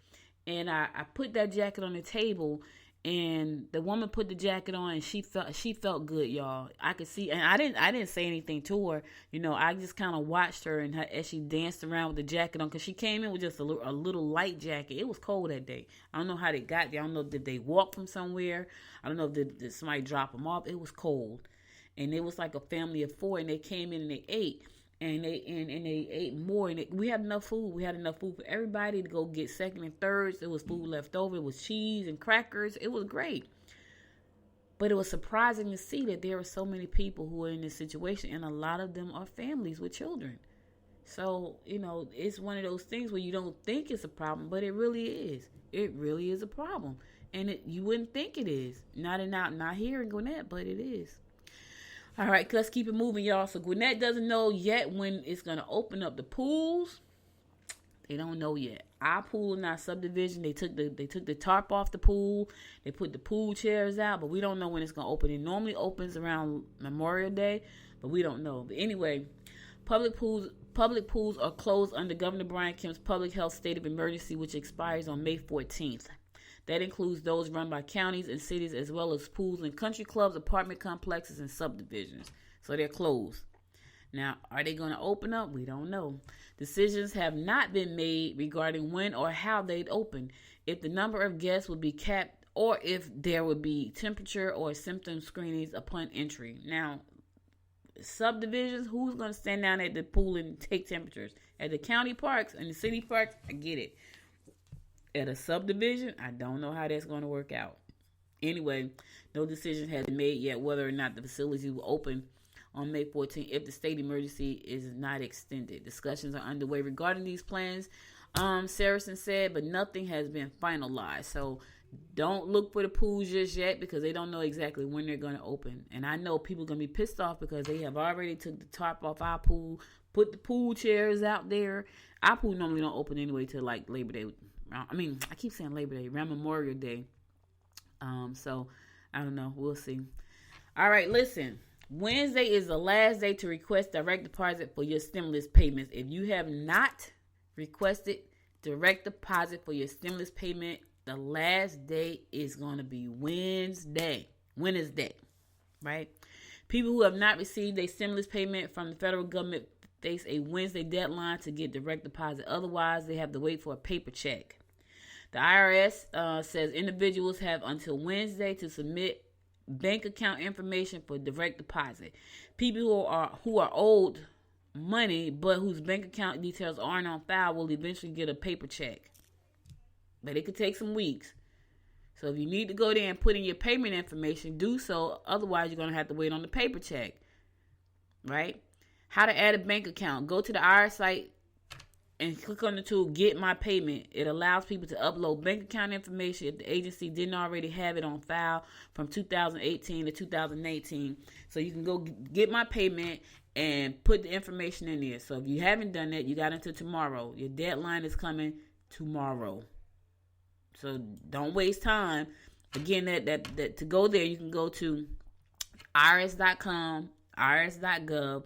And I put that jacket on the table, and the woman put the jacket on, and she felt good, y'all. I could see, and I didn't say anything to her. You know, I just kind of watched her and as she danced around with the jacket on, because she came in with just a little light jacket. It was cold that day. I don't know how they got there. I don't know if they walked from somewhere. I don't know if did somebody drop them off. It was cold, and it was like a family of 4, and they came in and they ate. And they ate more, and we had enough food. We had enough food for everybody to go get second and thirds. There was food left over. It was cheese and crackers. It was great. But it was surprising to see that there were so many people who were in this situation, and a lot of them are families with children. So, you know, it's one of those things where you don't think it's a problem, but it really is. It really is a problem. And you wouldn't think it is. Not here in Gwinnett, but it is. All right, let's keep it moving, y'all. So Gwinnett doesn't know yet when it's going to open up the pools. They don't know yet. Our pool in our subdivision, they took the tarp off the pool. They put the pool chairs out, but we don't know when it's going to open. It normally opens around Memorial Day, but we don't know. But anyway, public pools are closed under Governor Brian Kemp's public health state of emergency, which expires on May 14th. That includes those run by counties and cities, as well as pools in country clubs, apartment complexes, and subdivisions. So they're closed. Now, are they going to open up? We don't know. Decisions have not been made regarding when or how they'd open, if the number of guests would be capped, or if there would be temperature or symptom screenings upon entry. Now, subdivisions, who's going to stand down at the pool and take temperatures? At the county parks and the city parks, I get it. At a subdivision, I don't know how that's going to work out. Anyway, no decision has been made yet whether or not the facility will open on May 14th if the state emergency is not extended. Discussions are underway regarding these plans, Saracen said, but nothing has been finalized. So don't look for the pools just yet, because they don't know exactly when they're going to open. And I know people are going to be pissed off because they have already took the tarp off our pool, put the pool chairs out there. Our pool normally don't open anyway till like Labor Day. I keep saying Labor Day, around Memorial Day. So, I don't know. We'll see. All right, listen. Wednesday is the last day to request direct deposit for your stimulus payments. If you have not requested direct deposit for your stimulus payment, the last day is going to be Wednesday, right? People who have not received a stimulus payment from the federal government face a Wednesday deadline to get direct deposit. Otherwise, they have to wait for a paper check. The IRS says individuals have until Wednesday to submit bank account information for direct deposit. People who are owed money but whose bank account details aren't on file will eventually get a paper check. But it could take some weeks. So if you need to go there and put in your payment information, do so. Otherwise, you're going to have to wait on the paper check. Right? How to add a bank account. Go to the IRS site and click on the tool, Get My Payment. It allows people to upload bank account information if the agency didn't already have it on file from 2018 to 2019. So you can go Get My Payment and put the information in there. So if you haven't done that, you got until tomorrow. Your deadline is coming tomorrow. So don't waste time. Again, that to go there, you can go to irs.com, irs.gov,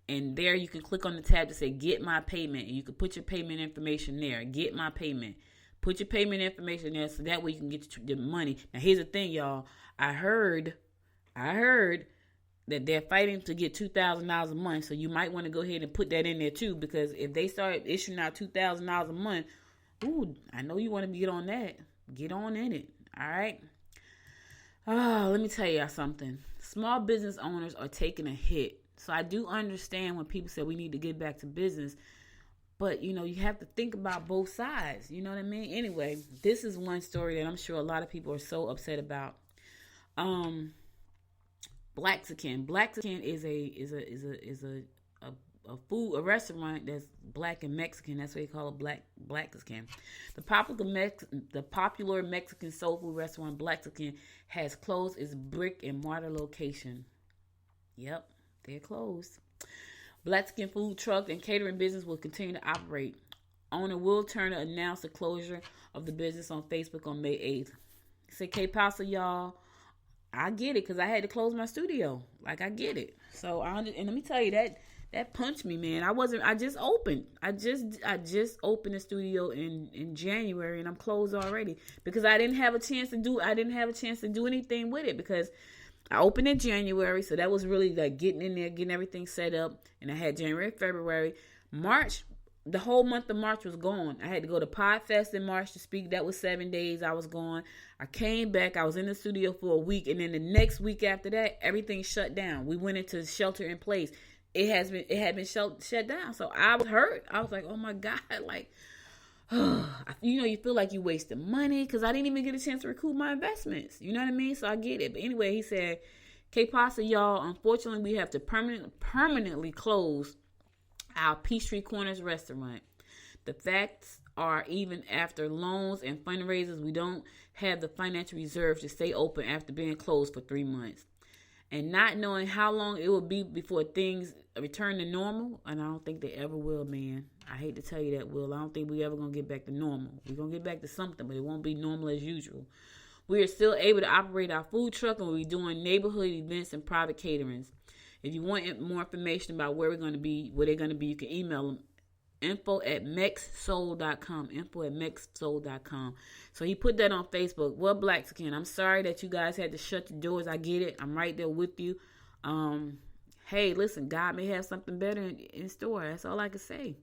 and there you can click on the tab to say Get My Payment. And you can put your payment information there. Get My Payment. Put your payment information there so that way you can get the money. Now here's the thing, y'all. I heard that they're fighting to get $2,000 a month. So you might want to go ahead and put that in there too, because if they start issuing out $2,000 a month, ooh, I know you want to get on that. Get on in it. All right. Oh, let me tell y'all something. Small business owners are taking a hit. So I do understand when people say we need to get back to business, but you have to think about both sides. You know what I mean? Anyway, this is one story that I'm sure a lot of people are so upset about. Blaxican. Blaxican is a restaurant that's black and Mexican. That's what they call it, Blaxican. The popular Mexican soul food restaurant Blaxican has closed its brick and mortar location. Yep. They're closed. Blaxican food truck and catering business will continue to operate. Owner Will Turner announced the closure of the business on Facebook on May 8th. He said, K-Pasa, y'all, I get it because I had to close my studio. Like, I get it. So, and let me tell you, that punched me, man. I just opened the studio in January and I'm closed already because I didn't have a chance to do anything with it because I opened in January, so that was really like getting in there, getting everything set up. And I had January, February, March. The whole month of March was gone. I had to go to PodFest in March to speak. That was 7 days I was gone. I came back. I was in the studio for a week. And then the next week after that, everything shut down. We went into shelter in place. It had been shut down. So I was hurt. I was like, oh my God, like, you feel like you wasted money because I didn't even get a chance to recoup my investments. You know what I mean? So I get it. But anyway, he said, K-Pasa, y'all, unfortunately, we have to permanently close our Peachtree Corners restaurant. The facts are, even after loans and fundraisers, we don't have the financial reserve to stay open after being closed for 3 months. And not knowing how long it will be before things return to normal, and I don't think they ever will, man. I hate to tell you that, Will. I don't think we ever going to get back to normal. We're going to get back to something, but it won't be normal as usual. We are still able to operate our food truck, and we're doing neighborhood events and private caterings. If you want more information about where they're going to be, you can email them, info@mexsoul.com, info@mexsoul.com. So he put that on Facebook. Well, Blaxican, I'm sorry that you guys had to shut the doors. I get it. I'm right there with you. Hey, listen, God may have something better in store. That's all I can say.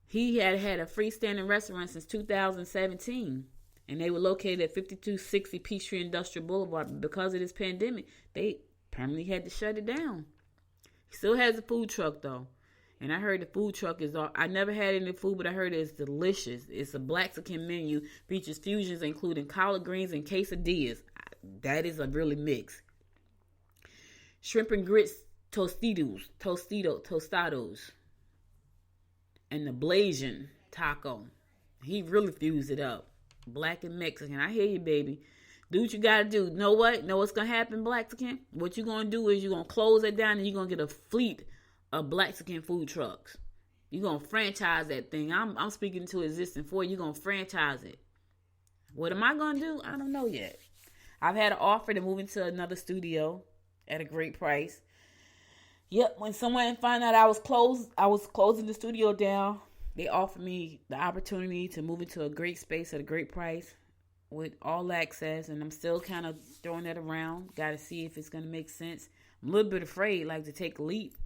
He had a freestanding restaurant since 2017, and they were located at 5260 Peachtree Industrial Boulevard. But because of this pandemic, they permanently had to shut it down. He still has a food truck, though. And I heard the food truck I never had any food, but I heard it's delicious. It's a Blaxican menu, features fusions including collard greens and quesadillas. That is a really mix. Shrimp and grits tostados. And the Blasian taco. He really fused it up. Black and Mexican. I hear you, baby. Do what you got to do. Know what? Know what's going to happen, Blaxican? What you're going to do is you're going to close it down and you're going to get a fleet of Blaxican food trucks. You're going to franchise that thing. I'm speaking to existing for you. You're going to franchise it. What am I going to do? I don't know yet. I've had an offer to move into another studio at a great price. Yep, when someone found out I was closing the studio down, they offered me the opportunity to move into a great space at a great price with all access, and I'm still kind of throwing that around. Got to see if it's going to make sense. I'm a little bit afraid, to take a leap,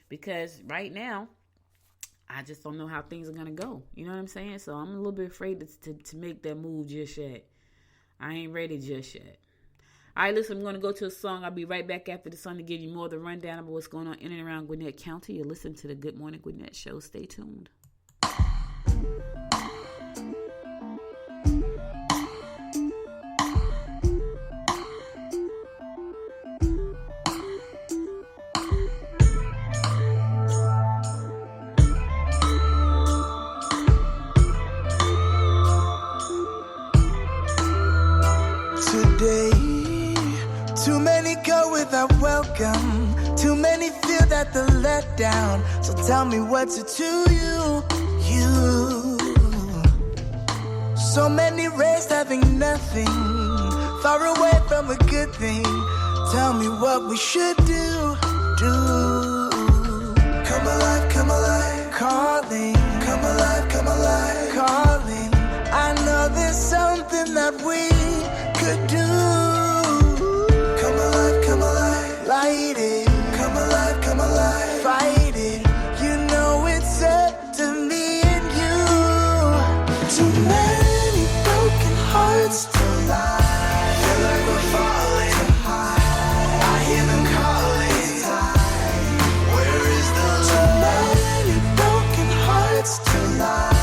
because right now, I just don't know how things are going to go. You know what I'm saying? So I'm a little bit afraid to make that move just yet. I ain't ready just yet. All right, listen, I'm going to go to a song. I'll be right back after the song to give you more of the rundown of what's going on in and around Gwinnett County. You listen to the Good Morning Gwinnett show. Stay tuned. today. Too many go without welcome. Too many feel that they're let down. So tell me what's it to you, you. So many raised having nothing, far away from a good thing. Tell me what we should do. Come alive, calling. Come alive, calling. I know there's something that we could do. Come alive, light it. Come alive, fight it. You know it's up to me and you. Too many broken hearts to lie. Feel like we're falling. I hear them calling. Where is the love? Too many broken hearts to lie.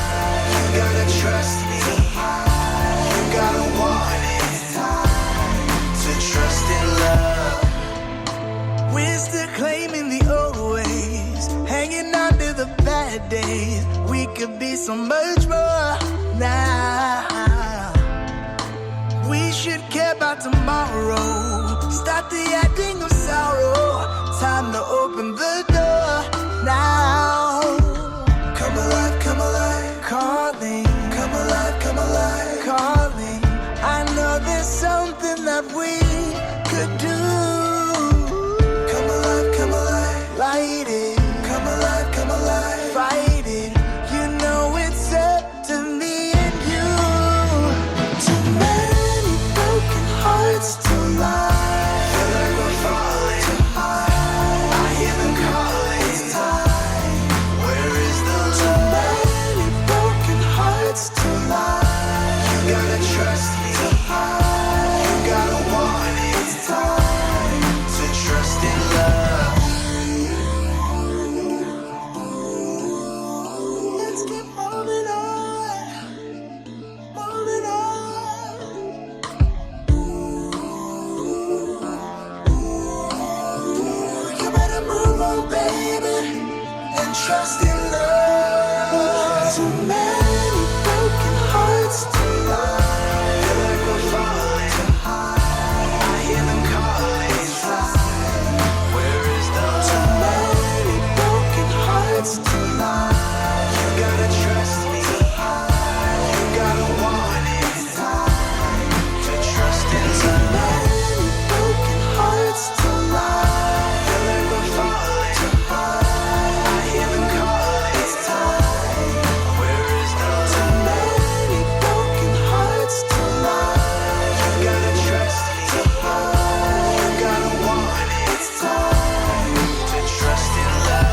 You gotta trust me. You gotta want it. To trust in love. We're still claiming the old ways, hanging on to the bad days. We could be so much more now. We should care about tomorrow. Stop the acting of sorrow. Time to open the door now. Come alive, calling. Come alive, calling. I know there's something that we could do. Come alive, light it. Come alive, fight it. You know it's up to me and you. Too many broken hearts to lie. Feel like we're falling. I hear them calling. Where is the love? Too many broken hearts to lie. You gotta trust me. You gotta want it. To trust in love. Let's keep moving on. Moving on. You better move on, baby, and trust in love. Too many broken hearts to lie. Feel like we're falling. I hear them calling. Where is the love? Too many broken hearts to lie. You gotta trust me. You gotta want it. To trust in love. Too many broken hearts to lie. Feel like we're falling. I hear them calling. Where is the love? Too many broken hearts to lie. You gotta trust me. You gotta want it. To trust in love.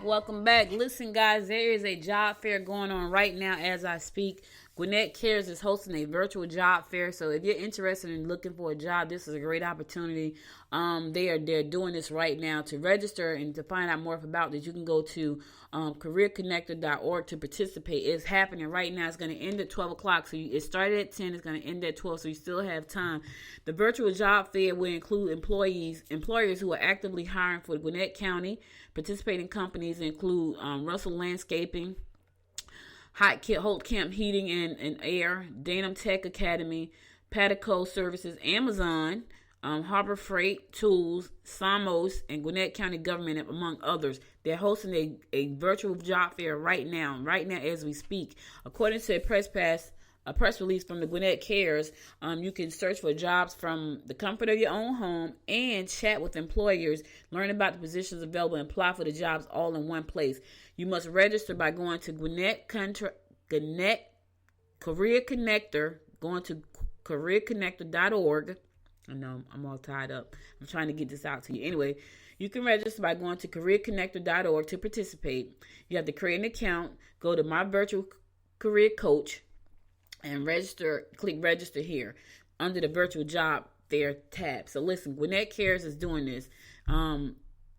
Welcome back. Listen, guys, there is a job fair going on right now as I speak. Gwinnett Cares is hosting a virtual job fair, so if you're interested in looking for a job, this is a great opportunity. They're doing this right now. To register and to find out more about this, you can go to careerconnector.org to participate. It's happening right now. It's going to end at 12 o'clock. So it started at 10. It's going to end at 12, so you still have time. The virtual job fair will include employers who are actively hiring for Gwinnett County. Participating companies include Russell Landscaping, Holt Camp Heating and Air, Danum Tech Academy, Patico Services, Amazon, Harbor Freight Tools, Samos, and Gwinnett County Government, among others. They're hosting a virtual job fair right now as we speak. According to a press release from the Gwinnett Cares, you can search for jobs from the comfort of your own home and chat with employers, learn about the positions available, and apply for the jobs all in one place. You must register by going to Gwinnett Career Connector, going to careerconnector.org. I know I'm all tied up. I'm trying to get this out to you. Anyway, you can register by going to careerconnector.org to participate. You have to create an account, go to My Virtual Career Coach, and click register here under the virtual job fair tab. So listen, Gwinnett Cares is doing this.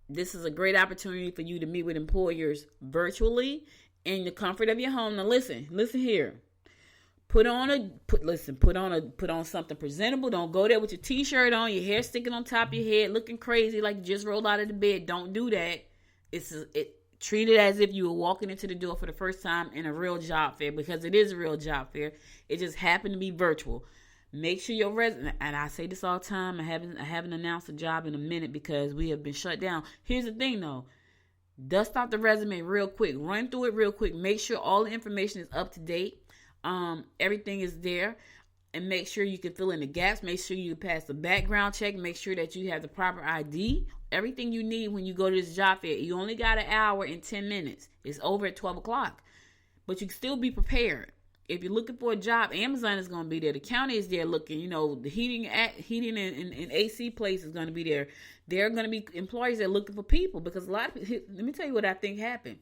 This is a great opportunity for you to meet with employers virtually in the comfort of your home. Now listen here. Put on something presentable. Don't go there with your t-shirt on, your hair sticking on top of your head, looking crazy like you just rolled out of the bed. Don't do that. Treat it as if you were walking into the door for the first time in a real job fair, because it is a real job fair. It just happened to be virtual. Make sure your resume, and I say this all the time, I haven't announced a job in a minute because we have been shut down. Here's the thing though. Dust off the resume real quick. Run through it real quick. Make sure all the information is up to date. Everything is there. And make sure you can fill in the gaps. Make sure you pass the background check. Make sure that you have the proper ID. Everything you need when you go to this job fair. You only got an hour and 10 minutes. It's over at 12 o'clock. But you can still be prepared. If you're looking for a job, Amazon is going to be there. The county is there looking. You know, the heating and AC place is going to be there. There are going to be employees that are looking for people because a lot of people, let me tell you what I think happened.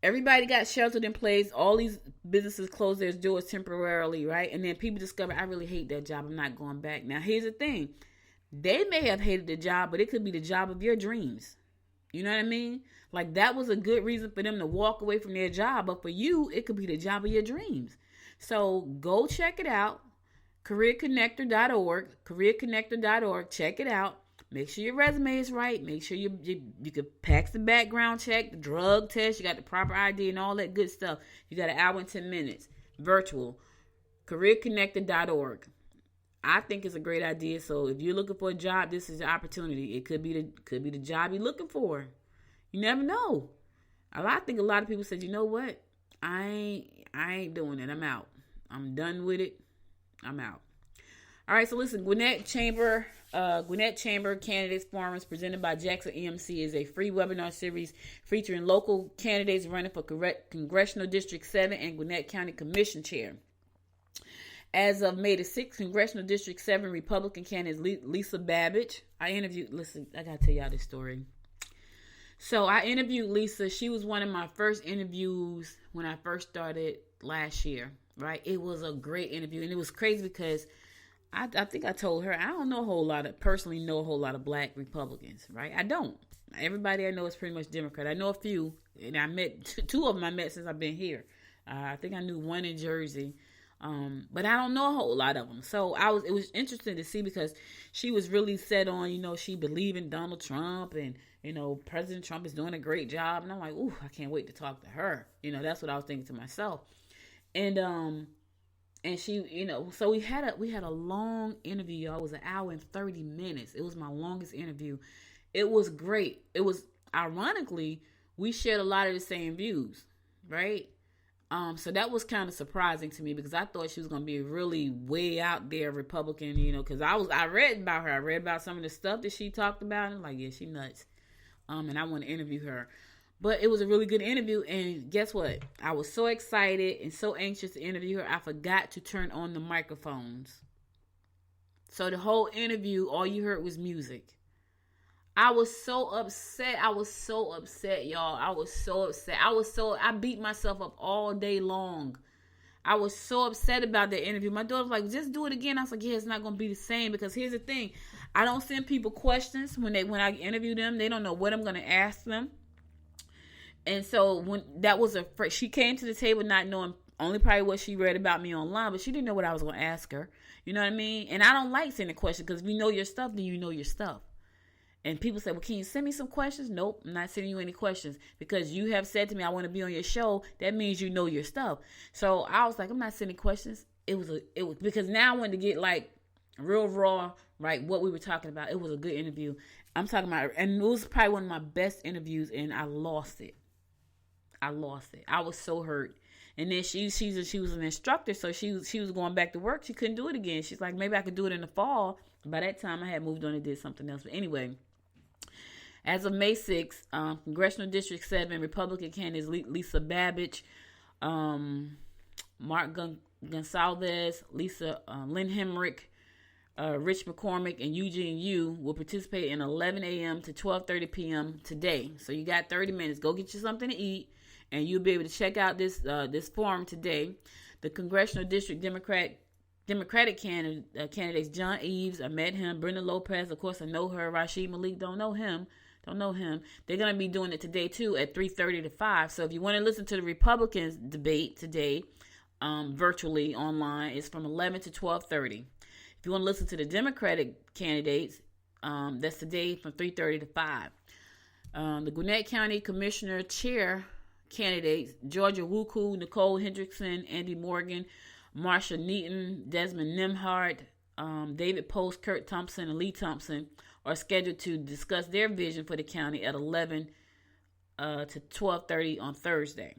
Everybody got sheltered in place. All these businesses closed their doors temporarily, right? And then people discover, I really hate that job. I'm not going back. Now, here's the thing. They may have hated the job, but it could be the job of your dreams. You know what I mean? Like, that was a good reason for them to walk away from their job. But for you, it could be the job of your dreams. So go check it out. careerconnector.org. Check it out. Make sure your resume is right. Make sure you can pass the background check, the drug test. You got the proper ID and all that good stuff. You got an hour and 10 minutes. Virtual. careerconnector.org. I think it's a great idea. So if you're looking for a job, this is your opportunity. It could be the job you're looking for. You never know. I think a lot of people said, you know what? I ain't doing it. I'm out. I'm done with it. I'm out. All right, so listen, Gwinnett Chamber Candidates Forums presented by Jackson EMC is a free webinar series featuring local candidates running for Congressional District 7 and Gwinnett County Commission Chair. As of May the 6th, Congressional District 7 Republican candidate Lisa Babbage. I got to tell y'all this story. So I interviewed Lisa. She was one of my first interviews when I first started last year, right? It was a great interview, and it was crazy because I think I told her I don't know personally know a whole lot of black Republicans, right? I don't. Everybody I know is pretty much Democrat. I know a few, and I met two of them I met since I've been here. I think I knew one in Jersey, but I don't know a whole lot of them. So it was interesting to see because she was really set on, she believed in Donald Trump and, President Trump is doing a great job. And I'm like, ooh, I can't wait to talk to her. That's what I was thinking to myself. And she, so we had a long interview, y'all. It was an hour and 30 minutes. It was my longest interview. It was great. It was, ironically, we shared a lot of the same views, right? So that was kind of surprising to me because I thought she was going to be really way out there Republican, because I read about her. I read about some of the stuff that she talked about. And I'm like, yeah, she nuts. And I want to interview her. But it was a really good interview, and guess what? I was so excited and so anxious to interview her, I forgot to turn on the microphones. So the whole interview, all you heard was music. I was so upset, y'all. I was so upset. I beat myself up all day long. I was so upset about that interview. My daughter was like, just do it again. I was like, yeah, it's not going to be the same because here's the thing. I don't send people questions when I interview them. They don't know what I'm going to ask them. And so when she came to the table not knowing only probably what she read about me online, but she didn't know what I was going to ask her. You know what I mean? And I don't like sending questions because if you know your stuff, then you know your stuff. And people say, well, can you send me some questions? Nope, I'm not sending you any questions because you have said to me, I want to be on your show. That means you know your stuff. So I was like, I'm not sending questions. It was because now I wanted to get like real raw, right? What we were talking about. It was a good interview. I'm talking about, and it was probably one of my best interviews, and I lost it. I was so hurt. And then she was an instructor, so she was going back to work. She couldn't do it again. She's like, maybe I could do it in the fall. By that time, I had moved on and did something else. But anyway, as of May 6th, Congressional District 7 Republican candidates Lisa Babbage, Mark Gonsalves, Lisa Lynn Hemrick, Rich McCormick, and Eugene Yu will participate in 11 a.m. to 12:30 p.m. today. So you got 30 minutes. Go get you something to eat, and you'll be able to check out this forum today. The Congressional District Democratic candidates John Eves, I met him. Brenda Lopez, of course, I know her. Rashid Malik, don't know him. They're going to be doing it today, too, at 3:30 to 5. So if you want to listen to the Republicans debate today, virtually online, it's from 11 to 12:30. If you want to listen to the Democratic candidates, that's today from 3:30 to 5. The Gwinnett County Commissioner Chair candidates, Georgia Wuku, Nicole Hendrickson, Andy Morgan, Marsha Neaton, Desmond Nimhart, David Post, Kurt Thompson, and Lee Thompson are scheduled to discuss their vision for the county at 11 to 12:30 on Thursday.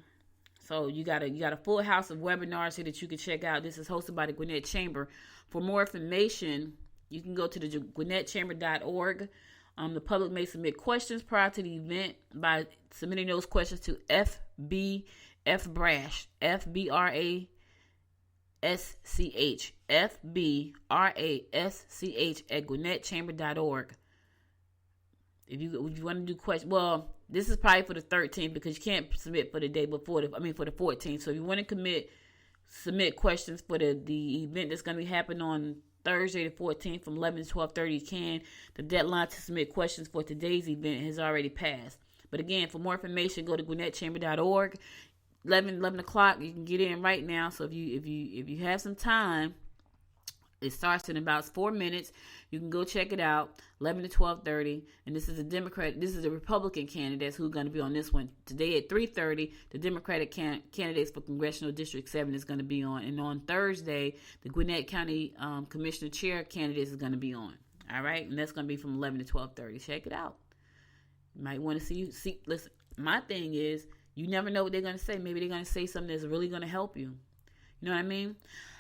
So you got a full house of webinars here that you can check out. This is hosted by the Gwinnett Chamber. For more information, you can go to the gwinnettchamber.org. The public may submit questions prior to the event by submitting those questions to FBRASCH, FBRASCH at gwinnettchamber.org. If you want to do questions, well, this is probably for the 13th because you can't submit for the day before for the 14th. So if you want to submit questions for the event that's going to be happening on Thursday the 14th from 11 to 12:30, you can. The deadline to submit questions for today's event has already passed. But again, for more information, go to gwinnettchamber.org. 11 o'clock, you can get in right now. So if you have some time, it starts in about 4 minutes. You can go check it out, 11 to 12:30. And this is a Republican candidates who are going to be on this one. Today at 3:30, the Democratic candidates for Congressional District 7 is going to be on. And on Thursday, the Gwinnett County Commissioner Chair candidates is going to be on. All right? And that's going to be from 11 to 12:30. Check it out. You might want to see. Listen, my thing is, you never know what they're going to say. Maybe they're going to say something that's really going to help you. You know what I mean?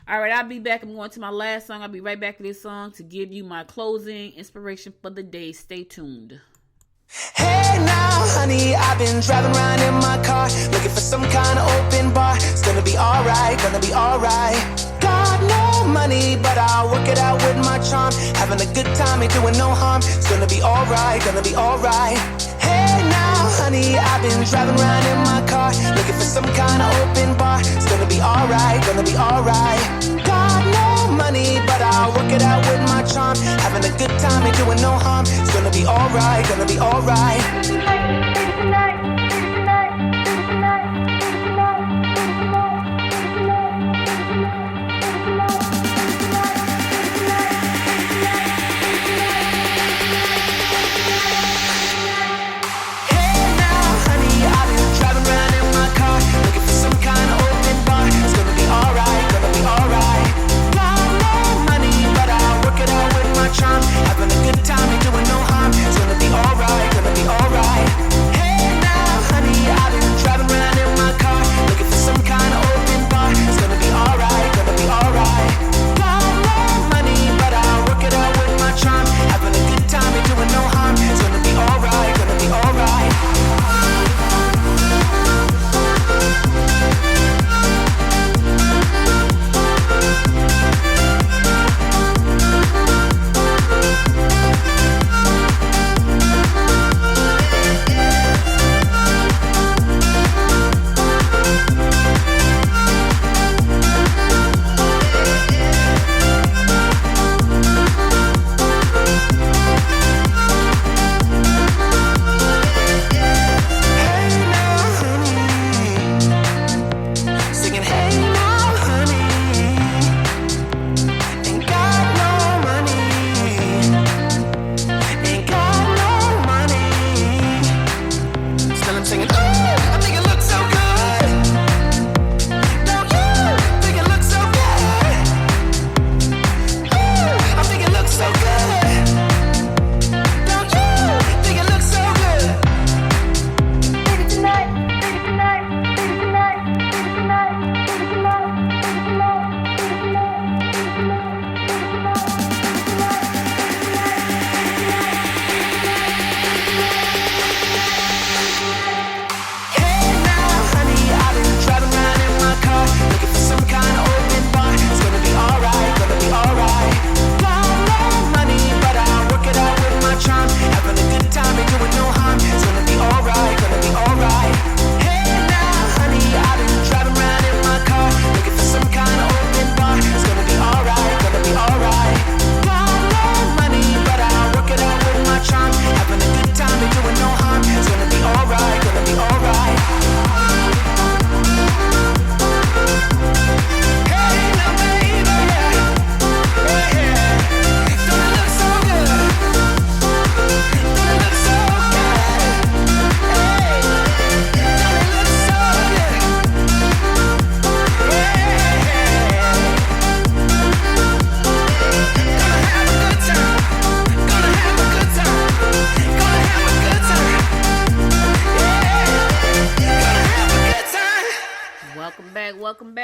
All right, I'll be back. I'm going to my last song. I'll be right back to this song to give you my closing inspiration for the day. Stay tuned. Hey now, honey, I've been driving around in my car, looking for some kind of open bar. It's gonna be alright, gonna be alright. Got no money, but I'll work it out with my charm. Having a good time, ain't doing no harm. It's gonna be alright, gonna be alright. Hey now, honey, I've been driving around in my car, looking for some kind of open bar. It's gonna be alright, gonna be alright. Got no money, but I'll work it out with my charm. Having a good time, ain't doing no harm. It's gonna be alright, gonna be alright. Having a good time, ain't doing no harm. It's gonna be alright, gonna be alright. Hey now,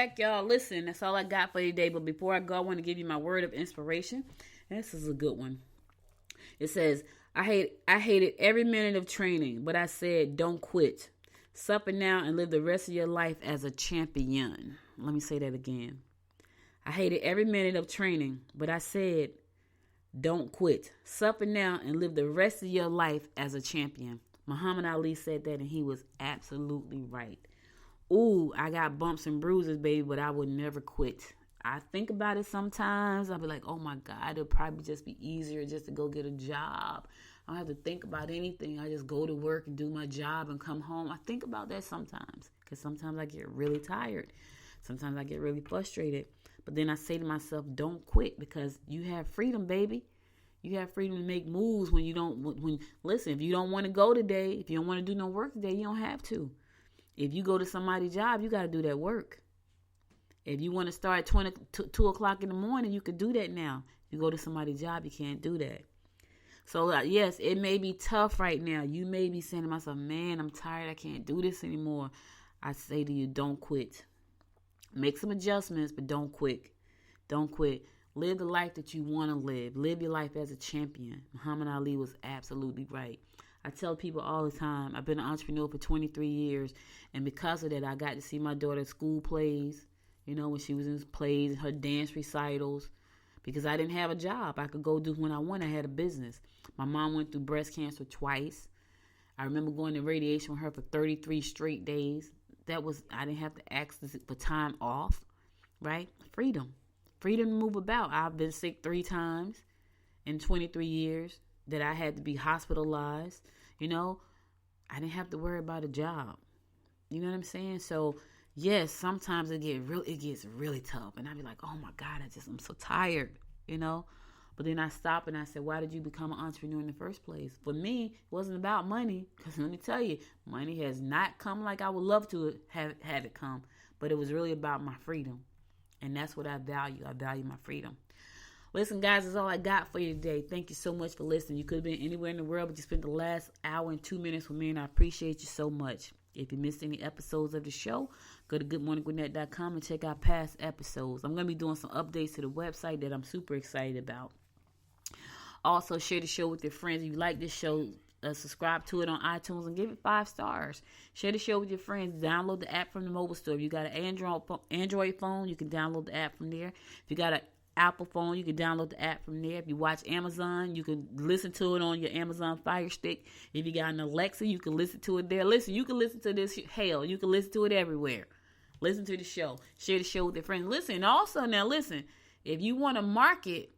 back, y'all. Listen, that's all I got for you today. But before I go, I want to give you my word of inspiration. And this is a good one. It says, I hated every minute of training, but I said, don't quit. Suffer now and live the rest of your life as a champion. Let me say that again. I hated every minute of training, but I said, don't quit. Suffer now and live the rest of your life as a champion. Muhammad Ali said that, and he was absolutely right. Ooh, I got bumps and bruises, baby, but I would never quit. I think about it sometimes. I'll be like, oh my God, it'll probably just be easier just to go get a job. I don't have to think about anything. I just go to work and do my job and come home. I think about that sometimes because sometimes I get really tired. Sometimes I get really frustrated. But then I say to myself, don't quit, because you have freedom, baby. You have freedom to make moves when you don't. Listen, if you don't want to go today, if you don't want to do no work today, you don't have to. If you go to somebody's job, you got to do that work. If you want to start at 2 o'clock in the morning, you could do that now. If you go to somebody's job, you can't do that. So, yes, it may be tough right now. You may be saying to myself, man, I'm tired. I can't do this anymore. I say to you, don't quit. Make some adjustments, but don't quit. Don't quit. Live the life that you want to live. Live your life as a champion. Muhammad Ali was absolutely right. I tell people all the time, I've been an entrepreneur for 23 years, and because of that, I got to see my daughter's school plays, when she was in plays, her dance recitals, because I didn't have a job. I could go do when I want. I had a business. My mom went through breast cancer twice. I remember going to radiation with her for 33 straight days. I didn't have to ask for time off, right? Freedom to move about. I've been sick 3 times in 23 years that I had to be hospitalized. I didn't have to worry about a job. You know what I'm saying? So yes, sometimes it gets really tough, and I'd be like, oh my God, I'm so tired, But then I stop and I said, why did you become an entrepreneur in the first place? For me, it wasn't about money, because let me tell you, money has not come like I would love to have it come, but it was really about my freedom, and that's what I value. I value my freedom. Listen, guys, that's all I got for you today. Thank you so much for listening. You could have been anywhere in the world, but you spent the last hour and 2 minutes with me, and I appreciate you so much. If you missed any episodes of the show, go to goodmorninggwinnett.com and check out past episodes. I'm going to be doing some updates to the website that I'm super excited about. Also, share the show with your friends. If you like this show, subscribe to it on iTunes and give it 5 stars. Share the show with your friends. Download the app from the mobile store. If you got an Android phone, you can download the app from there. If you got an Apple phone, you can download the app from there. If you watch Amazon, you can listen to it on your Amazon Fire Stick. If you got an Alexa, you can listen to it there. Listen, you can listen to this. Hell, you can listen to it everywhere. Listen to the show. Share the show with your friends. Listen, also now listen, if you want to market,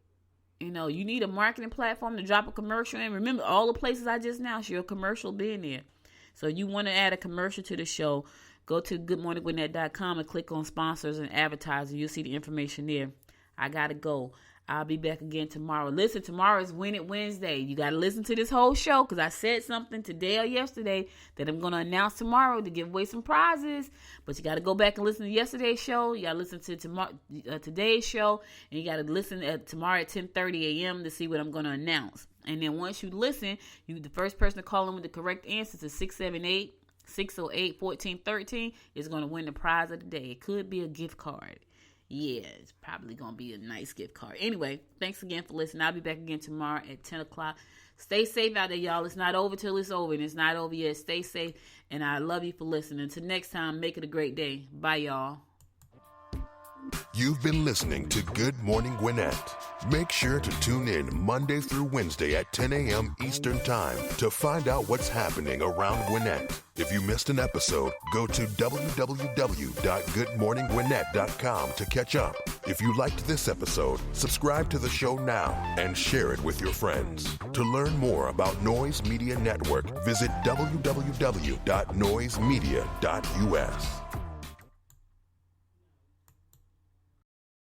you need a marketing platform to drop a commercial in. Remember, all the places I just announced, your commercial being there. So you want to add a commercial to the show, go to goodmorninggwinnett.com and click on sponsors and advertising. You'll see the information there. I got to go. I'll be back again tomorrow. Listen, tomorrow is Win It Wednesday. You got to listen to this whole show, because I said something today or yesterday that I'm going to announce tomorrow to give away some prizes. But you got to go back and listen to yesterday's show. You got to listen to today's show. And you got to listen tomorrow at 10:30 a.m. to see what I'm going to announce. And then once you listen, the first person to call in with the correct answer to 678-608-1413 is going to win the prize of the day. It could be a gift card. Yeah, it's probably going to be a nice gift card. Anyway, thanks again for listening. I'll be back again tomorrow at 10 o'clock. Stay safe out there, y'all. It's not over till it's over, and it's not over yet. Stay safe, and I love you for listening. Until next time, make it a great day. Bye, y'all. You've been listening to Good Morning Gwinnett. Make sure to tune in Monday through Wednesday at 10 a.m. Eastern Time to find out what's happening around Gwinnett. If you missed an episode, go to www.goodmorninggwinnett.com to catch up. If you liked this episode, subscribe to the show now and share it with your friends. To learn more about Noise Media Network, visit www.noisemedia.us.